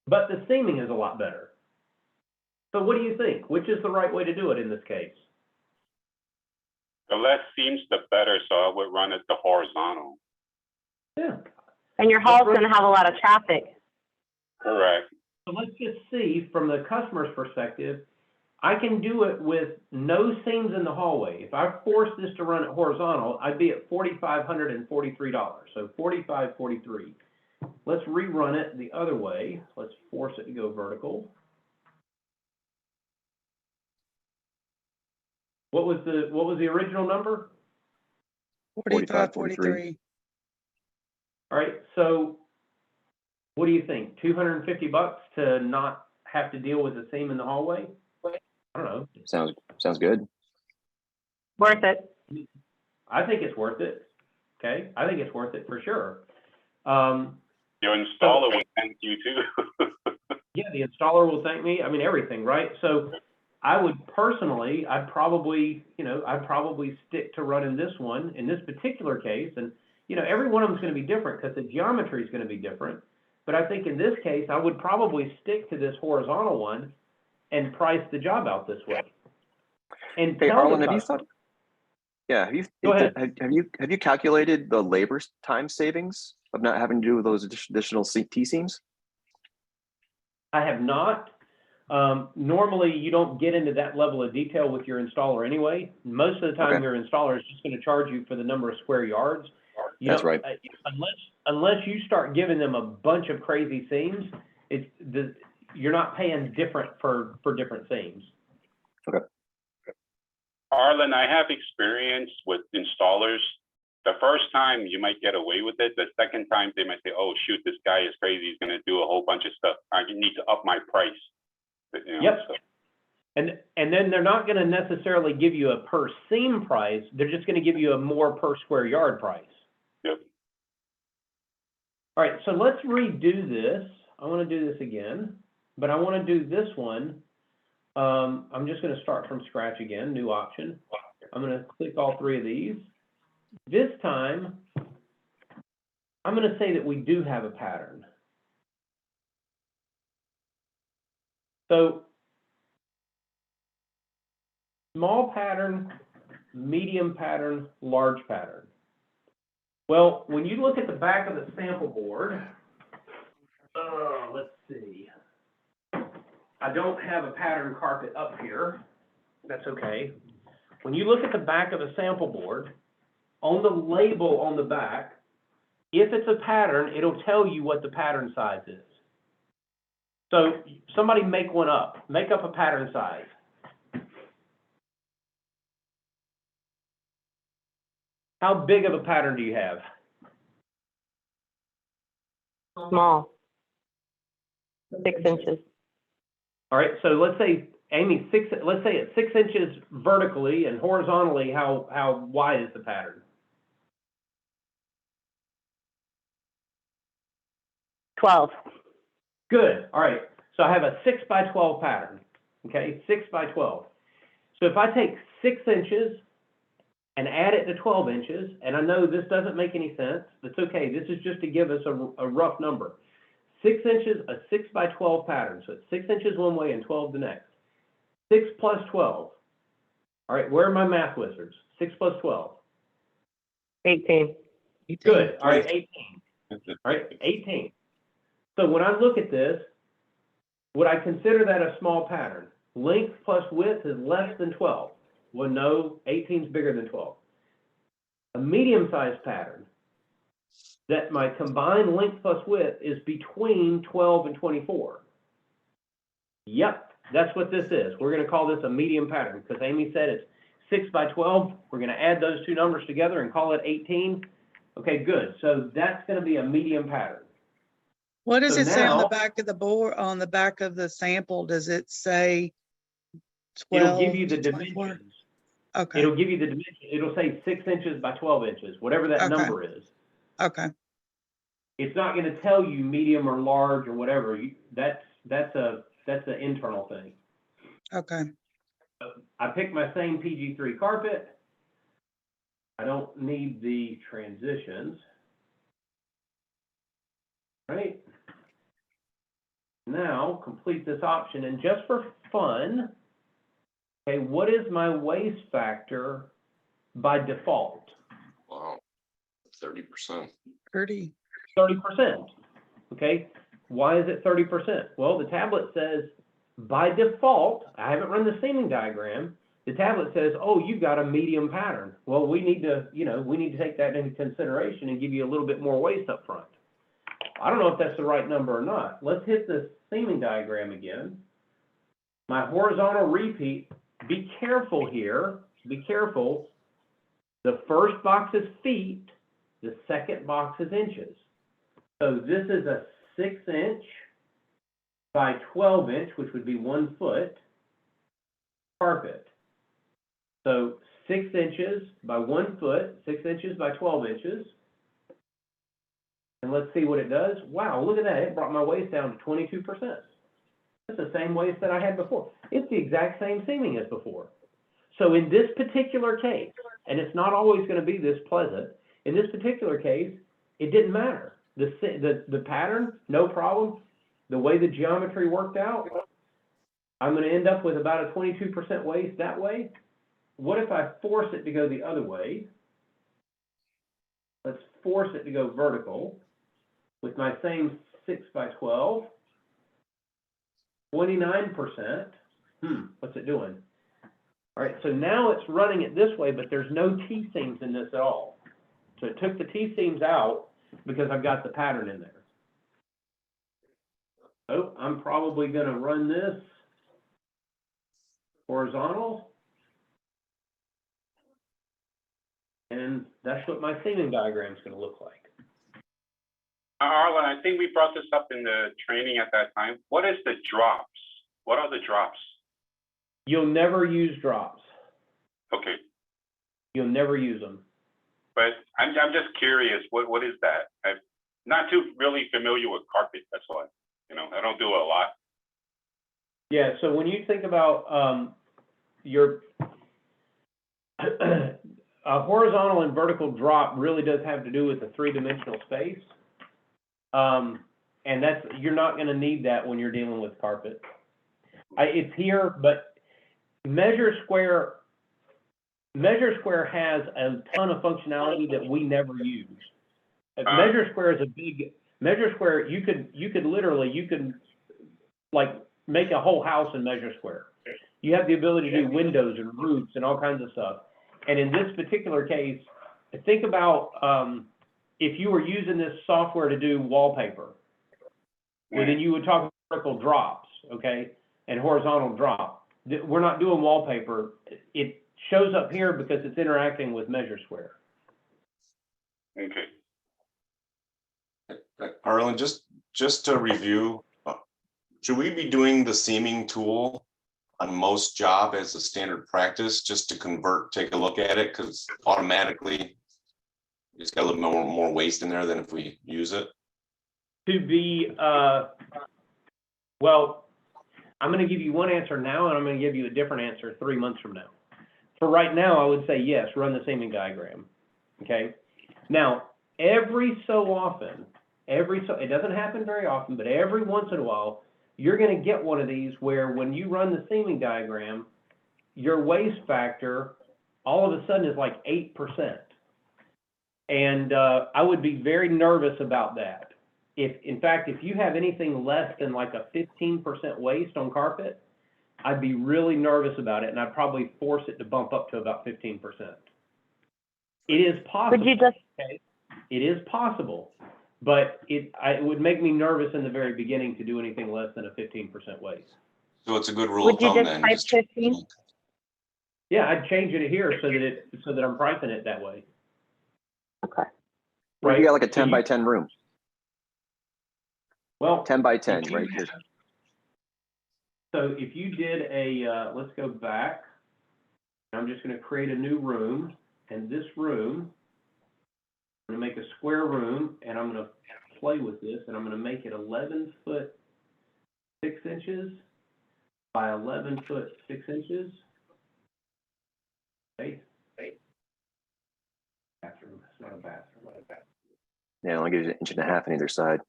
But the seaming is a lot better. So what do you think? Which is the right way to do it in this case? The less seams, the better, so I would run it the horizontal. Yeah. And your hall's going to have a lot of traffic. Correct. So let's just see from the customer's perspective, I can do it with no seams in the hallway. If I force this to run it horizontal, I'd be at $4,543. So $4,543. Let's rerun it the other way. Let's force it to go vertical. What was the original number? 45.43. All right, so what do you think? $250 to not have to deal with the seam in the hallway? I don't know. Sounds good. Worth it. I think it's worth it. Okay, I think it's worth it for sure. Your installer will thank you too. Yeah, the installer will thank me. I mean, everything, right? So I would personally, I'd probably stick to running this one in this particular case. And, every one of them is going to be different because the geometry is going to be different. But I think in this case, I would probably stick to this horizontal one and price the job out this way. and Hey, tell Arlen, the have you customer. thought, yeah, Go ahead. have you calculated the labor time savings of not having to do with those additional T seams? I have not. Normally, you don't get into that level of detail with your installer anyway. Most of the time, Okay. your installer is just going to charge you for the number of square yards. You That's know, right. Unless you start giving them a bunch of crazy seams, you're not paying different for different seams. Arlen, I have experience with installers. The first time you might get away with it. The second time they might say, oh, shoot, this guy is crazy. He's going to do a whole bunch of stuff. I need to up my price. You know, Yep. so. And then they're not going to necessarily give you a per seam price. They're just going to give you a more per square yard price. Yep. All right, so let's redo this. I want to do this again, but I want to do this one. I'm just going to start from scratch again, new option. I'm going to click all three of these. This time, I'm going to say that we do have a pattern. So, small pattern, medium pattern, large pattern. Well, when you look at the back of the sample board, let's see. I don't have a pattern carpet up here. That's okay. When you look at the back of the sample board, on the label on the back, if it's a pattern, it'll tell you what the pattern size is. So somebody make one up. Make up a pattern size. How big of a pattern do you have? Small. 6 inches. All right, so let's say, Amy, let's say it's 6 inches vertically and horizontally, how wide is the pattern? 12. Good, all right. So I have a 6 by 12 pattern, okay, 6 by 12. So if I take 6 inches and add it to 12 inches, and I know this doesn't make any sense, that's okay. This is just to give us a rough number. 6 inches, a 6 by 12 pattern. So it's 6 inches one way and 12 the next. 6 plus 12. All right, where are my math wizards? 6 plus 12. 18. Good, all right, 18. All right, 18. So when I look at this, would I consider that a small pattern? Length plus width is less than 12. Well, no, 18 is bigger than 12. A medium-sized pattern that my combined length plus width is between 12 and 24. Yep, that's what this is. We're going to call this a medium pattern because Amy said it's 6 by 12. We're going to add those two numbers together and call it 18. Okay, good. So that's going to be a medium pattern. What does So it say on the now- back of the board, on the back of the sample? Does it say 12? It'll give you the 24? dimensions. Okay, It'll give you the dimension. It'll say 6 inches by 12 inches, whatever that Okay. number is. okay, It's not going to tell you medium or large or whatever. That's an internal thing. okay. I picked my same PG3 carpet. I don't need the transitions. Right? Now, complete this option, and just for fun, okay, what is my waste factor by default? Wow, 30%. Pretty. 30%. Okay, why is it 30%? Well, the tablet says by default, I haven't run the seaming diagram. The tablet says, oh, you've got a medium pattern. Well, we need to take that into consideration and give you a little bit more waste up front. I don't know if that's the right number or not. Let's hit the seaming diagram again. My horizontal repeat, be careful here, be careful. The first box is feet, the second box is inches. So this is a 6 inch by 12 inch, which would be 1 foot carpet. So 6 inches by 1 foot, 6 inches by 12 inches. And let's see what it does. Wow, look at that. It brought my waist down to 22%. That's the same waist that I had before. It's the exact same seaming as before. So in this particular case, and it's not always going to be this pleasant, in this particular case, it didn't matter. The pattern, no problem. The way the geometry worked out, I'm going to end up with about a 22% waist that way. what if I force it to go the other way? Let's force it to go vertical with my same 6x12. 29%. What's it doing? All right, so now it's running it this way, but there's no T-seams in this at all. So it took the T-seams out because I've got the pattern in there. Oh, I'm probably going to run this horizontal. And that's what my seaming diagram is going to look like. Arlen, I think we brought this up in the training at that time. What is the drops? What are the drops? You'll never use drops. Okay, You'll never use them. but I'm just curious, what is that? I'm not too really familiar with carpet, that's why. You know, I don't do it a lot. Yeah, so when you think about your a horizontal and vertical drop really does have to do with the three-dimensional space. And that's, you're not gonna need that when you're dealing with carpet. It's here, but Measure Square has a ton of functionality that we never use. Measure Square is a big, Measure Square, you could literally like make a whole house in Measure Square. You have the ability to do windows and roofs and all kinds of stuff. And in this particular case, think about if you were using this software to do wallpaper, well, then you would talk about vertical drops, okay, and horizontal drop. We're not doing wallpaper. It shows up here because it's interacting with Measure Square. Okay. Arlen, just to review, should we be doing the seaming tool on most job as a standard practice, just to convert, take a look at it, because automatically it's got a little more waste in there than if we use it? To be, well, I'm going to give you one answer now, and I'm going to give you a different answer 3 months from now. For right now, I would say yes, run the seaming diagram, okay? Now, every so often, it doesn't happen very often, but every once in a while, you're going to get one of these where when you run the seaming diagram, your waste factor all of a sudden is like 8%. And I would be very nervous about that. In fact, if you have anything less than like a 15% waste on carpet, I'd be really nervous about it, and I'd probably force it to bump up to about 15%. It is possible. Would you just, okay? It is possible, but it would make me nervous in the very beginning to do anything less than a 15% waste. So it's a good rule would of you thumb just then. type 15? Yeah, I'd change it here so that I'm pricing it that way. Okay. Right, you got like a So 10 by 10 room, Well, 10 by 10, if you right? had- So if you did let's go back. I'm just going to create a new room, and this room, I'm going to make a square room, and I'm going to play with this, and I'm going to make it 11 foot 6 inches by 11 foot 6 inches. Okay. Bathroom. It's not a bathroom. Yeah, only gives you 1.5 inches on either side.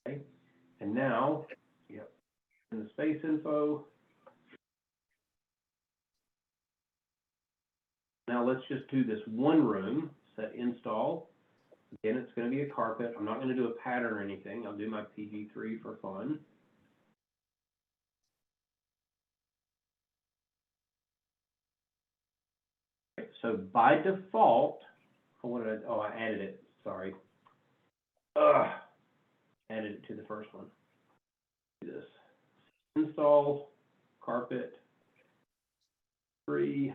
Okay. And now, yep, in the space info. Now let's just do this one room, set install. Again, it's going to be a carpet. I'm not going to do a pattern or anything. I'll do my PG3 for fun. Okay, so by default, I added it, sorry. Added it to the first one. Do this. Install carpet 3.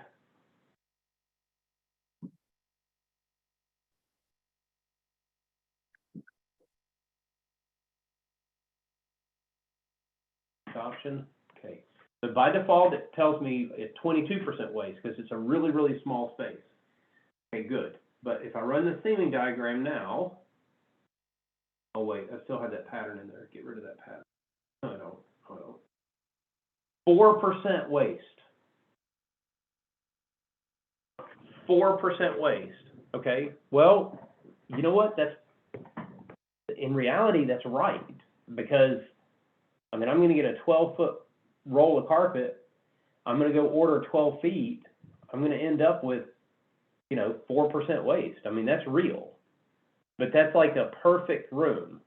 Option, okay. So by default, it tells me it's 22% waste because it's a really, really small space. Okay, good. But if I run the seaming diagram now, oh wait, I still have that pattern in there. Get rid of that pattern. No, I don't. Oh, 4% waste. 4% waste. Okay. Well, you know what? In reality, that's right, because I mean, I'm going to get a 12-foot roll of carpet. I'm gonna go order 12 feet, I'm gonna end up with, 4% waste. I mean, that's real. But that's like a perfect room.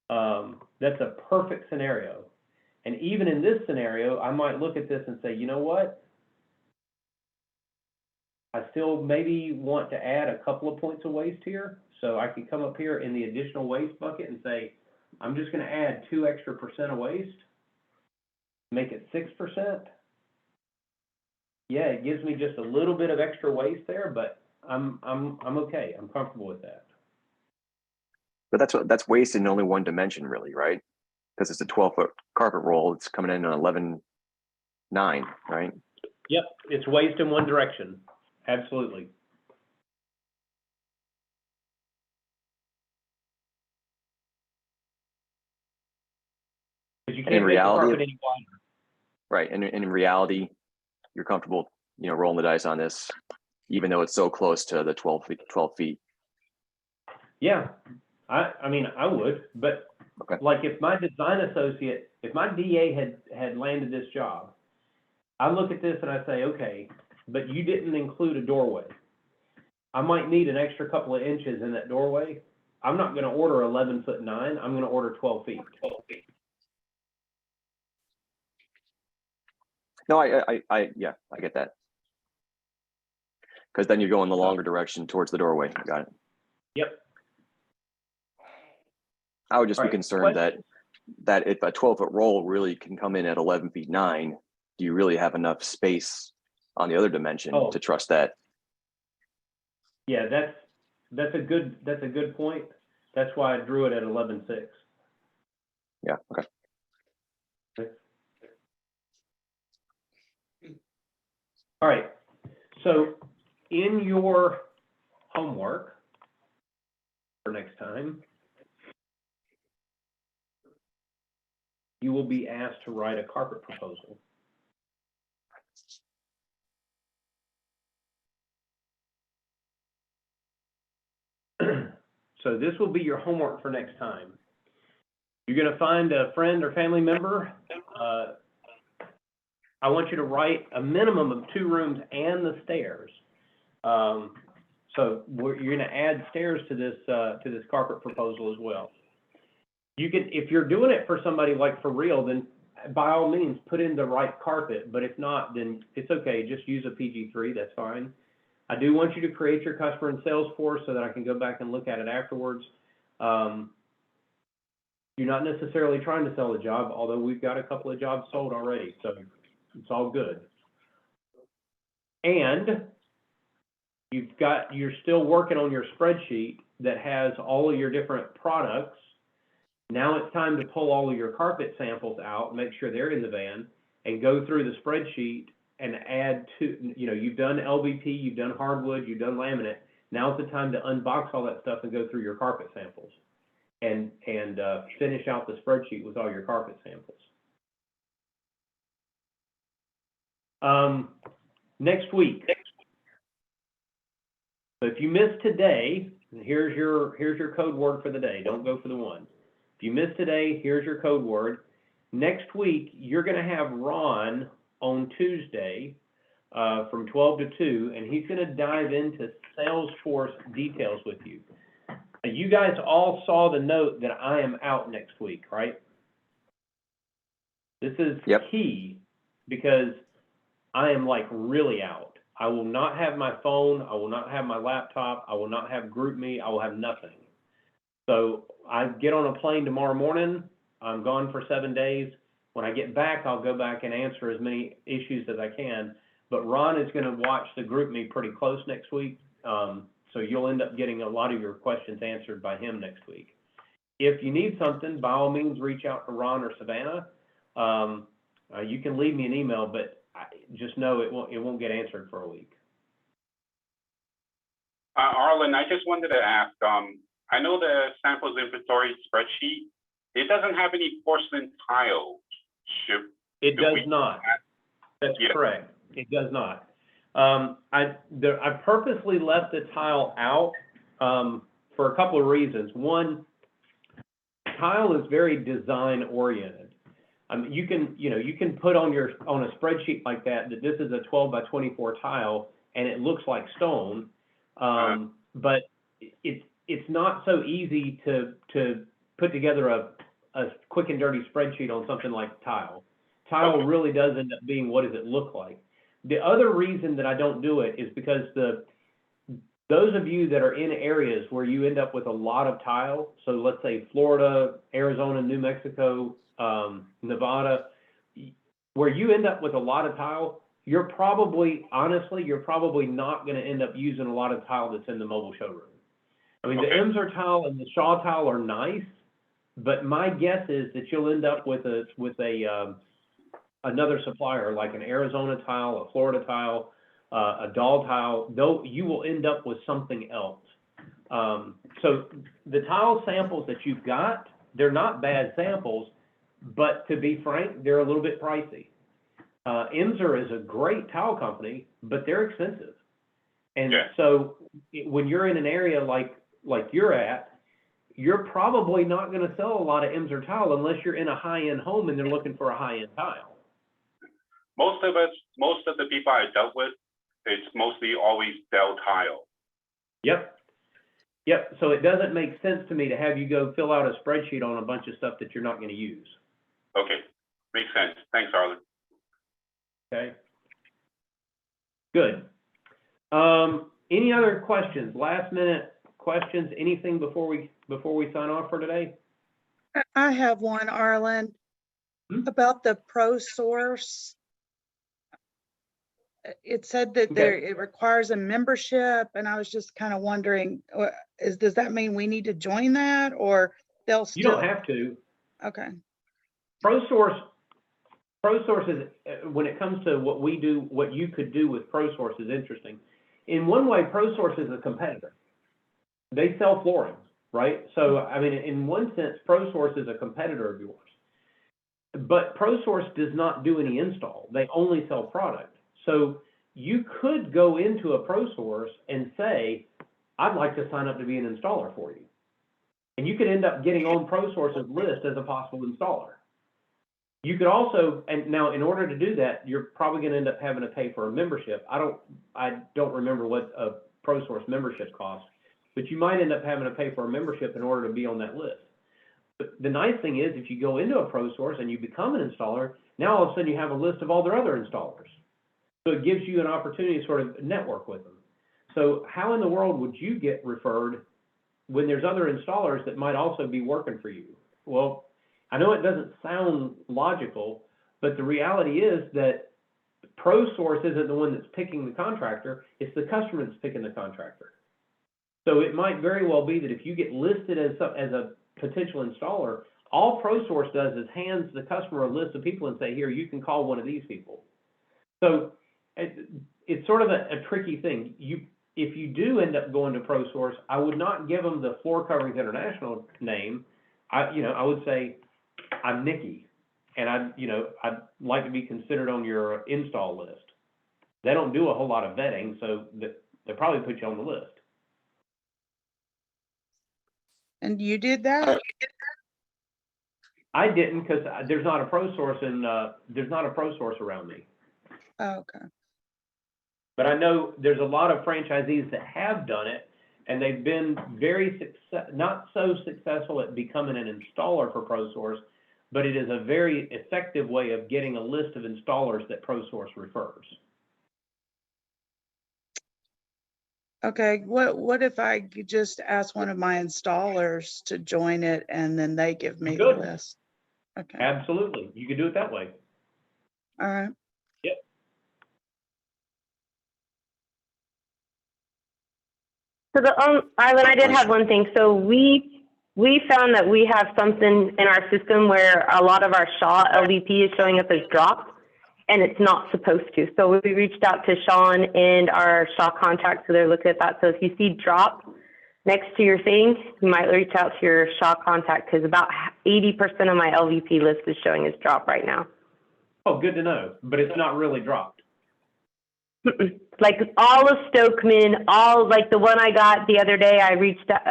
That's a perfect scenario. And even in this scenario, I might look at this and say, you know what? I still maybe want to add a couple of points of waste here. So I could come up here in the additional waste bucket and say, I'm just gonna add 2 extra percent of waste, make it 6%. Yeah, it gives me just a little bit of extra waste there, but I'm okay. I'm comfortable with that. But that's wasted in only one dimension, really, right? Because it's a 12-foot carpet roll. It's coming in on 11.9, right? Yep, it's waste in one direction. Absolutely. Because you And in can't make the reality, carpet any wider. right? And in reality, you're comfortable, rolling the dice on this, even though it's so close to the 12 feet. Yeah, I mean, I would, but Okay. like if my design associate, if my DA had landed this job, I look at this and I say, okay, but you didn't include a doorway. I might need an extra couple of inches in that doorway. I'm not gonna order 11'9", I'm gonna order 12 feet. No, I get that. Because then you're going the longer direction towards the doorway. Got it. Yep. I would just All be right, concerned that if a 12-foot roll really can come in at 11 feet 9, do you really have enough space on the other dimension to trust that? Yeah, that's a good point. That's why I drew it at 11.6. Yeah, okay. All right, so in your homework for next time, you will be asked to write a carpet proposal. So this will be your homework for next time. You're gonna find a friend or family member. I want you to write a minimum of 2 rooms and the stairs. So you're gonna add stairs to this carpet proposal as well. You can, if you're doing it for somebody like for real, then by all means put in the right carpet. But if not, then it's okay. Just use a PG3. That's fine. I do want you to create your customer in Salesforce so that I can go back and look at it afterwards. You're not necessarily trying to sell a job, although we've got a couple of jobs sold already, so it's all good. And you're still working on your spreadsheet that has all of your different products. Now it's time to pull all of your carpet samples out, make sure they're in the van, and go through the spreadsheet and add to, you've done LVP, you've done hardwood, you've done laminate. Now's the time to unbox all that stuff and go through your carpet samples and finish out the spreadsheet with all your carpet samples. Next week. So if you miss today, here's your code word for the day. Don't go for the one. If you miss today, here's your code word. Next week, you're going to have Ron on Tuesday from 12 to 2, and he's going to dive into Salesforce details with you. Now, you guys all saw the note that I am out next week, right? This is key because I am like really out. I will not have my phone. I will not have my laptop. I will not have GroupMe. I will have nothing. So I get on a plane tomorrow morning. I'm gone for 7 days. When I get back, I'll go back and answer as many issues as I can. But Ron is going to watch the GroupMe pretty close next week. So you'll end up getting a lot of your questions answered by him next week. If you need something, by all means, reach out to Ron or Savannah. You can leave me an email, but just know it won't get answered for a week. Arlen, I just wanted to ask, I know the samples inventory spreadsheet, it doesn't have any porcelain tile. It does not. That's correct. It does not. I purposely left the tile out for a couple of reasons. One, tile is very design oriented. You can put on a spreadsheet like that this is a 12 by 24 tile and it looks like stone. But it's not so easy to put together a quick and dirty spreadsheet on something like tile. Tile really does end up being, what does it look like? The other reason that I don't do it is because those of you that are in areas where you end up with a lot of tile, so let's say Florida, Arizona, New Mexico, Nevada, where you end up with a lot of tile, you're probably not going to end up using a lot of tile that's in the mobile showroom. I mean, the Emser tile and the Shaw tile are nice, but my guess is that you'll end up with another supplier, like an Arizona tile, a Florida tile, a Doll tile. Though you will end up with something else. So the tile samples that you've got, they're not bad samples, but to be frank, they're a little bit pricey. Emser is a great tile company, but they're expensive. And so when you're in an area like you're at, you're probably not going to sell a lot of Emser tile unless you're in a high-end home and they're looking for a high-end tile. Most of the people I dealt with, it's mostly always Dell tile. Yep. So it doesn't make sense to me to have you go fill out a spreadsheet on a bunch of stuff that you're not going to use. Okay, makes sense. Thanks, Arlen. Okay. Good. Any other questions? Last minute questions? Anything before we sign off for today? I have one, Arlen, about the ProSource. It said that it requires a membership, and I was just kind of wondering, does that mean we need to join that, or they'll still? You don't have to. Okay. ProSource is, when it comes to what we do, what you could do with ProSource is interesting. In one way, ProSource is a competitor. They sell flooring, right? So, I mean, in one sense, ProSource is a competitor of yours. But ProSource does not do any install. They only sell product. So you could go into a ProSource and say, I'd like to sign up to be an installer for you. And you could end up getting on ProSource's list as a possible installer. You could also, and now in order to do that, you're probably going to end up having to pay for a membership. I don't remember what a ProSource membership costs, but you might end up having to pay for a membership in order to be on that list. But the nice thing is, if you go into a ProSource and you become an installer, now all of a sudden you have a list of all their other installers. So it gives you an opportunity to sort of network with them. So how in the world would you get referred when there's other installers that might also be working for you? Well, I know it doesn't sound logical, but the reality is that ProSource isn't the one that's picking the contractor, it's the customer that's picking the contractor. So it might very well be that if you get listed as a potential installer, all ProSource does is hands the customer a list of people and say, here, you can call one of these people. So it's sort of a tricky thing. If you do end up going to ProSource, I would not give them the Floor Coverings International name. I would say, I'm Nikki, and I'd like to be considered on your install list. They don't do a whole lot of vetting, so they'll probably put you on the list. And you did that? I didn't, because there's not a ProSource around me. Oh, okay. But I know there's a lot of franchisees that have done it, and they've been not so successful at becoming an installer for ProSource, but it is a very effective way of getting a list of installers that ProSource refers. Okay, what if I could just ask one of my installers to join it and then they give me the list? Okay. Absolutely, you can do it that way. All right. Yep. So Arlen, I did have one thing. So we found that we have something in our system where a lot of our Shaw LVP is showing up as dropped, and it's not supposed to. So we reached out to Sean and our Shaw contact, so they're looking at that. So if you see drop next to your thing, you might reach out to your Shaw contact, because about 80% of my LVP list is showing as drop right now. Oh, good to know, but it's not really dropped. Like all of Stokeman, all like the one I got the other day, I reached out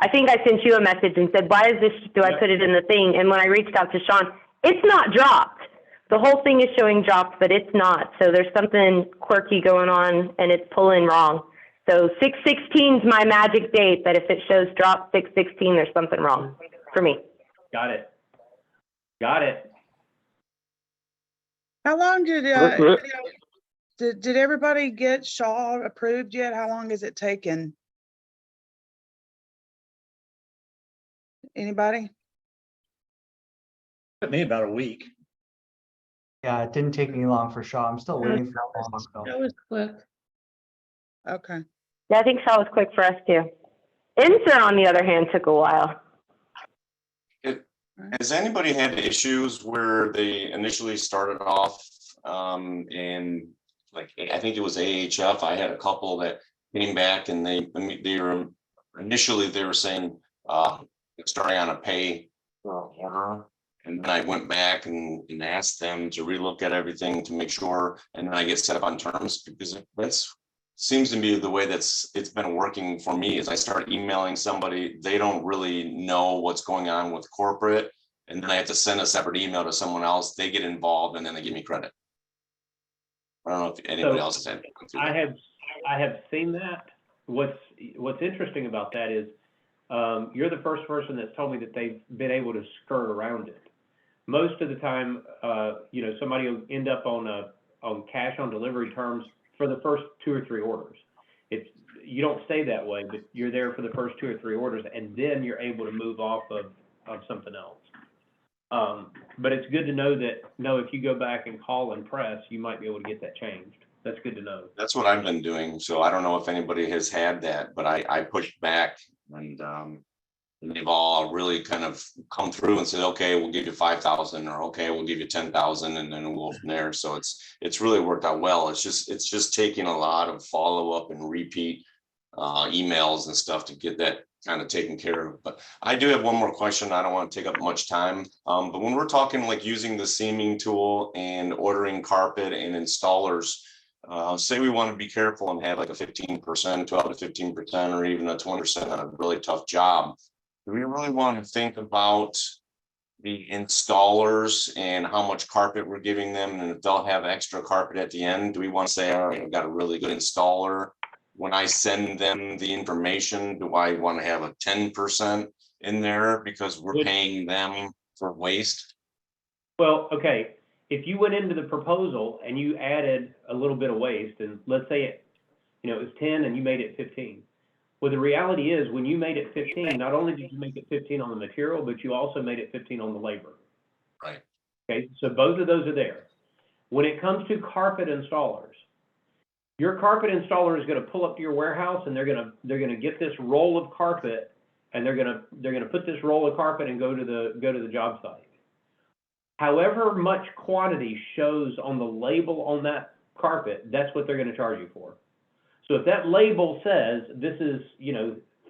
I think I sent you a message and said, why is this, do I put it in the thing? And when I reached out to Sean, it's not dropped. The whole thing is showing dropped, but it's not. So there's something quirky going on and it's pulling wrong. So 6/16 is my magic date, that if it shows drop 6/16, there's something wrong for me. Got it. Got it. How long did, Uh, did everybody get Shaw approved yet? How long has it taken? Anybody? Took me about a week. Yeah, it didn't take me long for Shaw. I'm still waiting for Paul, so. That was quick. Okay. Yeah, I think Shaw was quick for us too. Insert, on the other hand, took a while. Has anybody had issues where they initially started off, and like, I think it was AHF, I had a couple that came back and they were, initially they were saying, starting on a pay order. And then I went back and asked them to relook at everything to make sure, and then I get set up on terms, because that's seems to be the way it's been working for me. Is I start emailing somebody, they don't really know what's going on with corporate, and then I have to send a separate email to someone else, they get involved, and then they give me credit. I don't know if anybody else has had. I have seen that. What's interesting about that is, you're the first person that's told me that they've been able to skirt around it. Most of the time, somebody will end up on cash on delivery terms for the first 2 or 3 orders. You don't stay that way, but you're there for the first 2 or 3 orders, and then you're able to move off of something else. But it's good to know that, if you go back and call and press, you might be able to get that changed. That's good to know. That's what I've been doing. So I don't know if anybody has had that, but I pushed back, and they've all really kind of come through and said, okay, we'll give you 5,000, or okay, we'll give you 10,000, and then we'll go from there. So it's really worked out well. It's just taking a lot of follow-up and repeat emails and stuff to get that kind of taken care of. But I do have one more question. I don't want to take up much time. But when we're talking like using the seaming tool and ordering carpet and installers, say we want to be careful and have like a 15%, 12 to 15%, or even a 20% on a really tough job. Do we really want to think about the installers and how much carpet we're giving them, and if they'll have extra carpet at the end? Do we want to say, all right, we've got a really good installer, when I send them the information, do I want to have a 10% in there because we're paying them for waste? Well, okay, if you went into the proposal and you added a little bit of waste, and let's say it was 10 and you made it 15. Well, the reality is, when you made it 15, not only did you make it 15 on the material, but you also made it 15 on the labor. Right. Okay, so both of those are there. When it comes to carpet installers, your carpet installer is going to pull up to your warehouse, and they're going to get this roll of carpet, and they're going to put this roll of carpet and go to the job site. However much quantity shows on the label on that carpet, that's what they're going to charge you for. So if that label says this is,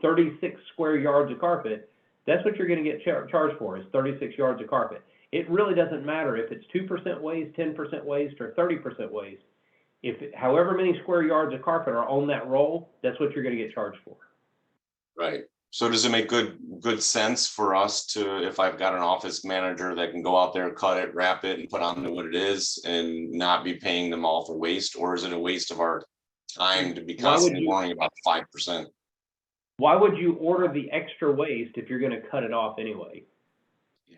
36 square yards of carpet, that's what you're going to get charged for, is 36 yards of carpet. It really doesn't matter if it's 2% waste, 10% waste, or 30% waste. However many square yards of carpet are on that roll, that's what you're going to get charged for. Right. So does it make good sense for us to, if I've got an office manager that can go out there, cut it, wrap it, and put on what it is, and not be paying them all for waste? Or is it a waste of our time to be constantly worrying about 5%? Why would you order the extra waste if you're going to cut it off anyway? Yeah,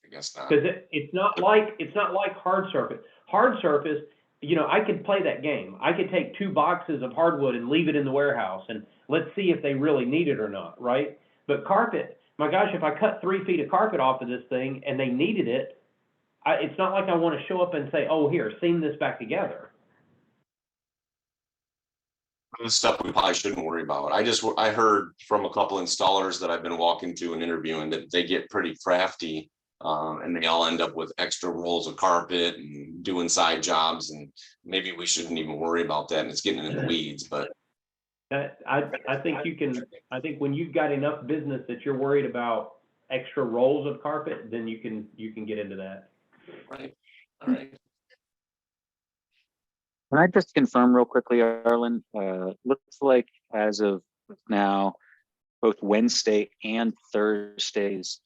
I guess not. Because it's not like hard surface. Hard surface, I could play that game. I could take 2 boxes of hardwood and leave it in the warehouse, and let's see if they really need it or not, right? But carpet, my gosh, if I cut 3 feet of carpet off of this thing and they needed it, it's not like I want to show up and say, oh, here, seam this back together. This stuff we probably shouldn't worry about. I heard from a couple installers that I've been walking to and interviewing that they get pretty crafty, and they all end up with extra rolls of carpet and doing side jobs, and maybe we shouldn't even worry about that, and it's getting in the weeds. But I think when you've got enough business that you're worried about extra rolls of carpet, then you can get into that. Right. All right. Can I just confirm real quickly, Arlen? Looks like as of now, both Wednesday and Thursdays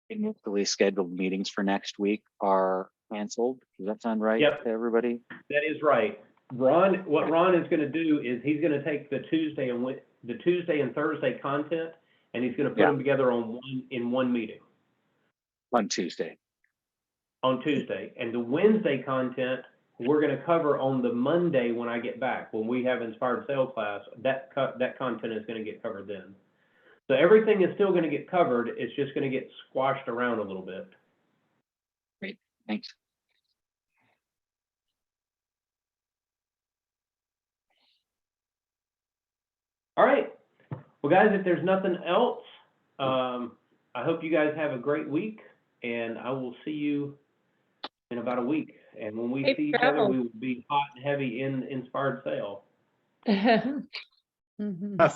initially scheduled meetings for next week are canceled. Does that sound right Yep. to everybody? That is right. What Ron is gonna do is he's gonna take the Tuesday and Thursday content, and he's gonna put Yeah. them together in one meeting On Tuesday. on Tuesday. And the Wednesday content, we're gonna cover on the Monday when I get back, when we have Inspired Sale class, that content is gonna get covered then. So everything is still gonna get covered, it's just gonna get squashed around a little bit. Thanks. All right. Well, guys, if there's nothing else, I hope you guys have a great week, and I will see you in about a week. And when we Safe see each other, travels. we will be hot and heavy in Inspired Sale. Have fun.